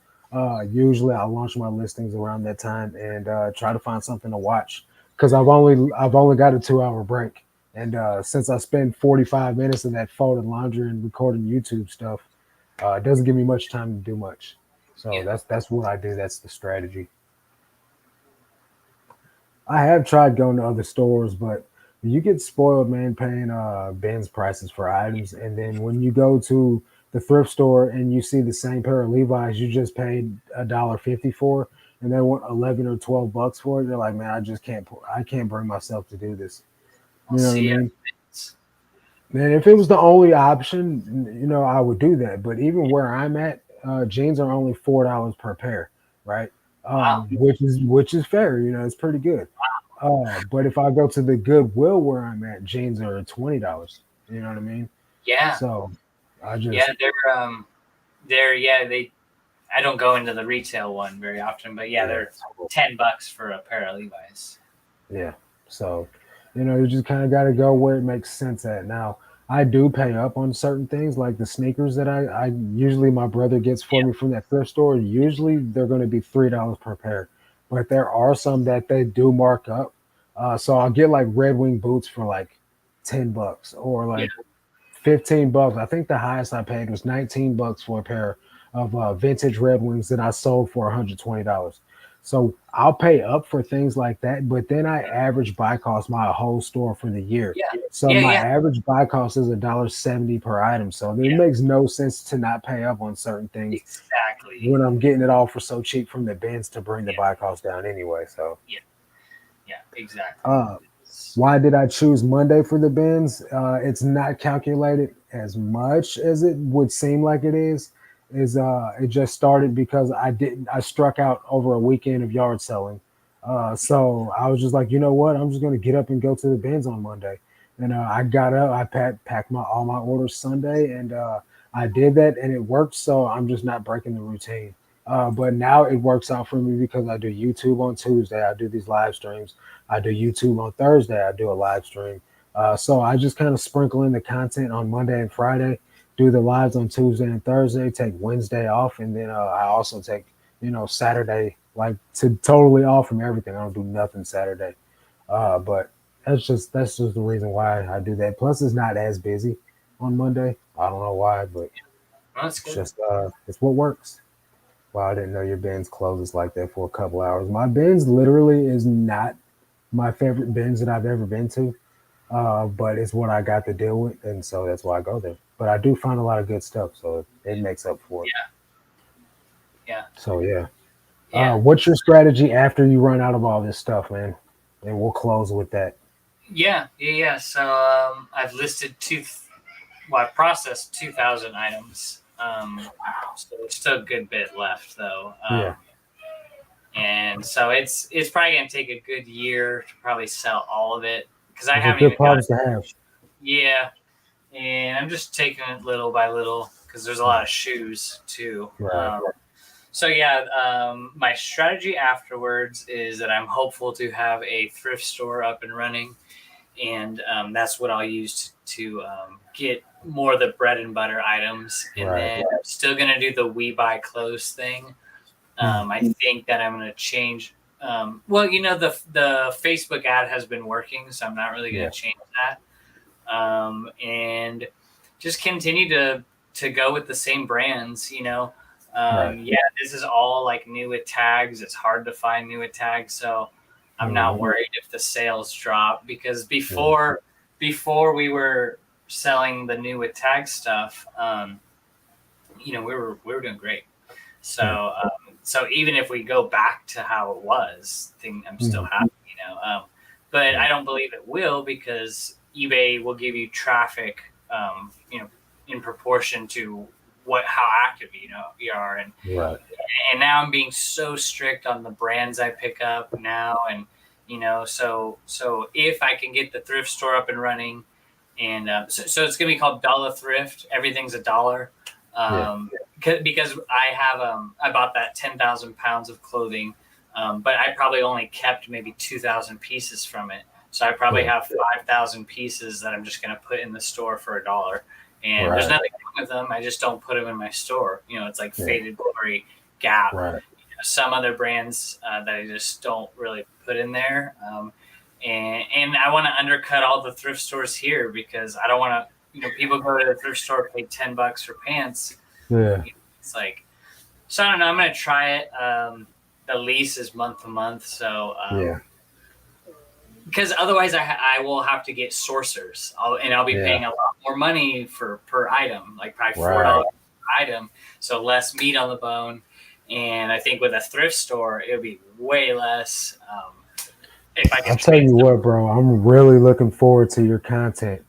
Usually, I'll launch my listings around that time and try to find something to watch because I've only got a 2 hour break, and since I spend 45 minutes of that folding laundry and recording YouTube stuff, it doesn't give me much time to do much. So Yeah. that's what I do. That's the strategy. I have tried going to other stores, but you get spoiled, man, paying Ben's prices for items, and then when you go to the thrift store and you see the same pair of Levi's you just paid $1.50 for, and they want 11 or 12 bucks for it, you're like, man, I just can't. I can't bring myself to do this. I'll You know what I see. mean? Man, if it was the only option, I would do that. But even where I'm at, jeans are only $4 per pair, right? Wow. Which is fair. It's pretty good. But if I go to the Goodwill where I'm at, jeans are $20. You know what I mean? Yeah. So I Yeah. just They're they. I don't go into the retail one very often, but yeah, yeah, they're $10 for a pair of Levi's. yeah. So you just kind of got to go where it makes sense at. Now I do pay up on certain things like the sneakers that I usually my brother gets for Yeah. me from that thrift store. Usually they're going to be $3 per pair, but there are some that they do mark up. So I'll get like Red Wing boots for like $10 or Yeah. like $15. I think the highest I paid was $19 for a pair of vintage Red Wings that I sold for $120. So I'll pay up for things like that, but then I average buy cost my whole store for the year. Yeah. So Yeah. my Yeah. average buy cost is $1.70 per item. So it Yeah. makes no sense to not pay up on certain things Exactly. when I'm getting it all for so cheap from the bins to bring the Yeah. buy cost down anyway. So Yeah. Yeah. Exactly. uh, why did I choose Monday for the bins? It's not calculated as much as it would seem like it is. It just started because I struck out over a weekend of yard selling. So I was just like, you know what? I'm just gonna get up and go to the bins on Monday. And I got up, I packed my all my orders Sunday, and I did that, and it worked. So I'm just not breaking the routine. But now it works out for me because I do YouTube on Tuesday. I do these live streams. I do YouTube on Thursday. I do a live stream. So I just kind of sprinkle in the content on Monday and Friday, do the lives on Tuesday and Thursday, take Wednesday off, and then I also take Saturday like to totally off from everything. I don't do nothing Saturday. But that's just the reason why I do that. Plus, it's not as busy on Monday. I don't know why, but Well, that's it's good. just it's what works. Wow, I didn't know your Benz closes like that for a couple hours. My Benz literally is not my favorite Benz that I've ever been to, but it's what I got to deal with, and so that's why I go there. But I do find a lot of good stuff, so it makes up for it. Yeah. Yeah. So yeah, Yeah. what's your strategy after you run out of all this stuff, man? And we'll close with that. Yeah. Yeah. Yeah. So I've listed well, I've processed 2,000 items. So there's still a good bit left though. Yeah, And so it's probably gonna take a good year to probably sell all of it because I those are haven't good even got. problems to have. Yeah, and I'm just taking it little by little because there's a lot of shoes too. Right, So yeah, my strategy afterwards is that I'm hopeful to have a thrift store up and running, and that's what I'll use to get more of the bread and butter items, and right. then I'm still gonna do the we buy clothes thing. Hmm. I think that I'm going to change. Well, the Facebook ad has been working, so I'm not really going Yeah, to change that. And just continue to go with the same brands. right. Yeah, this is all like new with tags. It's hard to find new with tags, so I'm not Hmm. worried if the sales drop because Yeah, before we were selling the new with tag stuff, we were doing great. yeah. So even if we go back to how it was, I'm still Hmm. happy. But Yeah, I don't believe it will because eBay will give you traffic, in proportion to how active you are, right. and now I'm being so strict on the brands I pick up now, and so if I can get the thrift store up and running, and so it's gonna be called Dollar Thrift. Everything's $1. Yeah, Because I bought that 10,000 pounds of clothing, but I probably only kept maybe 2,000 pieces from it. So I probably yeah. have 5,000 pieces that I'm just going to put in the store for $1. And there's Right, nothing wrong with them. I just don't put them in my store. It's like yeah, Faded Glory, Gap, right. some other brands that I just don't really put in there. And I want to undercut all the thrift stores here because I don't want to. People go to the thrift store, pay $10 for pants. Yeah, It's like, so I don't know. I'm gonna try it. The lease is month to month, so yeah, because otherwise I will have to get sourcers, and I'll be yeah. paying a lot more money per item, like probably Right. $4 per item, so less meat on the bone. And I think with a thrift store, it'll be way less. If I I'll can tell trade you some. what, bro. I'm really looking forward to your content.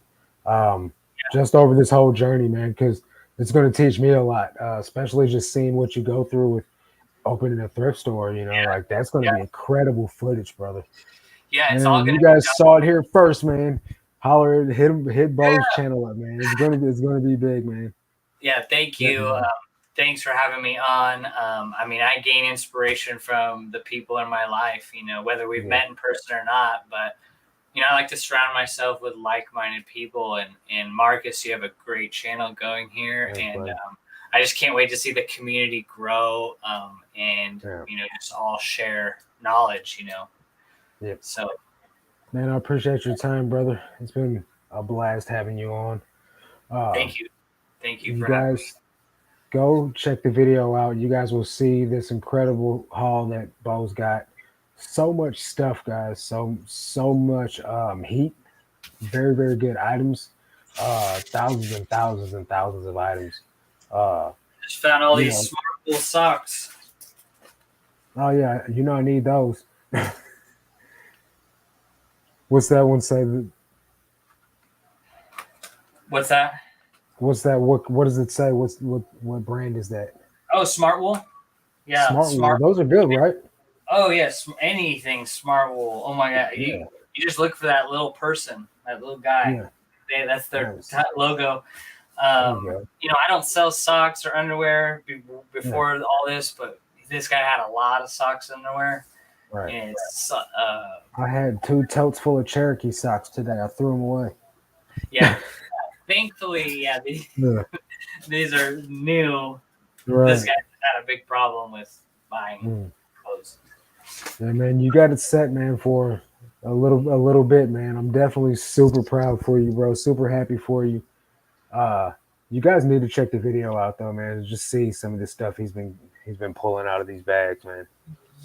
Um, just over this whole journey, man, because it's going to teach me a lot, especially just seeing what you go through with opening a thrift store. Like that's going to Yeah, be incredible footage, brother. yeah, it's all And gonna you be guys saw it here first, man. Holler, hit done. Beau's channel up, man. It's gonna be big, man. Yeah, thank you. Definitely. Thanks for having me on. I mean, I gain inspiration from the people in my life, whether we've Yeah, met in person or not. But, I like to surround myself with like minded people. And Marcus, you have a great channel going here. thanks, And buddy. I just can't wait to see the community grow, and, Yeah, just all share knowledge. yeah, So man. I appreciate your time, brother. It's been a blast having you on. Uh, thank you. Thank you you for having me. guys go check the video out. You guys will see this incredible haul that Beau's got. So much stuff, guys. So much heat. Very, very good items. Thousands and thousands and thousands of items. Uh, Just found all you these know, smart little socks. oh yeah, I need those. What's that one say? What's that? What's that? What does it say? What brand is that? Oh, Smart Wool. Yeah, Smart Wool. Smart. Those are good, right? Oh yes, anything Smart Wool. Oh my God, Yeah. you just look for that little person, that little guy. Yeah. That's their Nice. logo. There you go. I don't sell socks or underwear before all this, but this guy had a lot of socks and underwear. Right. And I had 2 totes full of Cherokee socks today. I threw them away. yeah, thankfully, yeah, Yeah. these are new. Right. This guy had a big problem with buying clothes. Yeah, man, you got it set, man, for a little bit, man. I'm definitely super proud for you, bro. Super happy for you. You guys need to check the video out though, man. To just see some of the stuff he's been pulling out of these bags, man.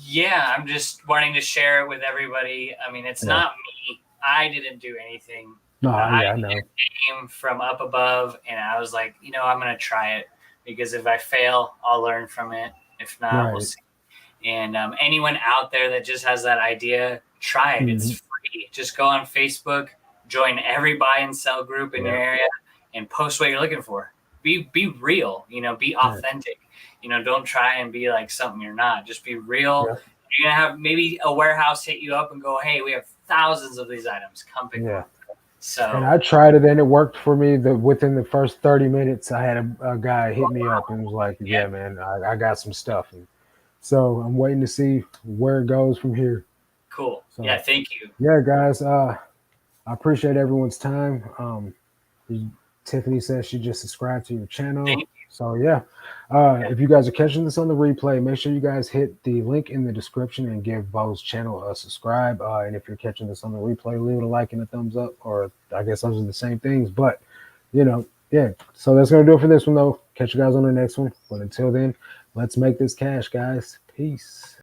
Yeah, I'm just wanting to share it with everybody. I mean, it's not me. I didn't do anything. No, I know. It came from up above, and I was like, I'm going to try it because if I fail, I'll learn from it. If not, we'll see. And anyone out there that just has that idea, try it. It's free. Just go on Facebook, join every buy and sell group in your area, and post what you're looking for. Be real. Be authentic. Don't try and be like something you're not. Just be real. Yeah. You're gonna have maybe a warehouse hit you up and go, "Hey, we have thousands of these items. Come pick them up." So, and I tried it and it worked for me. Within the first 30 minutes, I had a guy hit me up and was like, "Yeah, man, I got some stuff." And so I'm waiting to see where it goes from here. Cool. So, yeah, thank you. Yeah, guys. I appreciate everyone's time. Tiffany says she just subscribed to your channel. So yeah, if you guys are catching this on the replay, make sure you guys hit the link in the description and give Beau's channel a subscribe. And if you're catching this on the replay, leave it a like and a thumbs up, or I guess those are the same things. But yeah. So that's gonna do it for this one though. Catch you guys on the next one. But until then, let's make this cash, guys. Peace.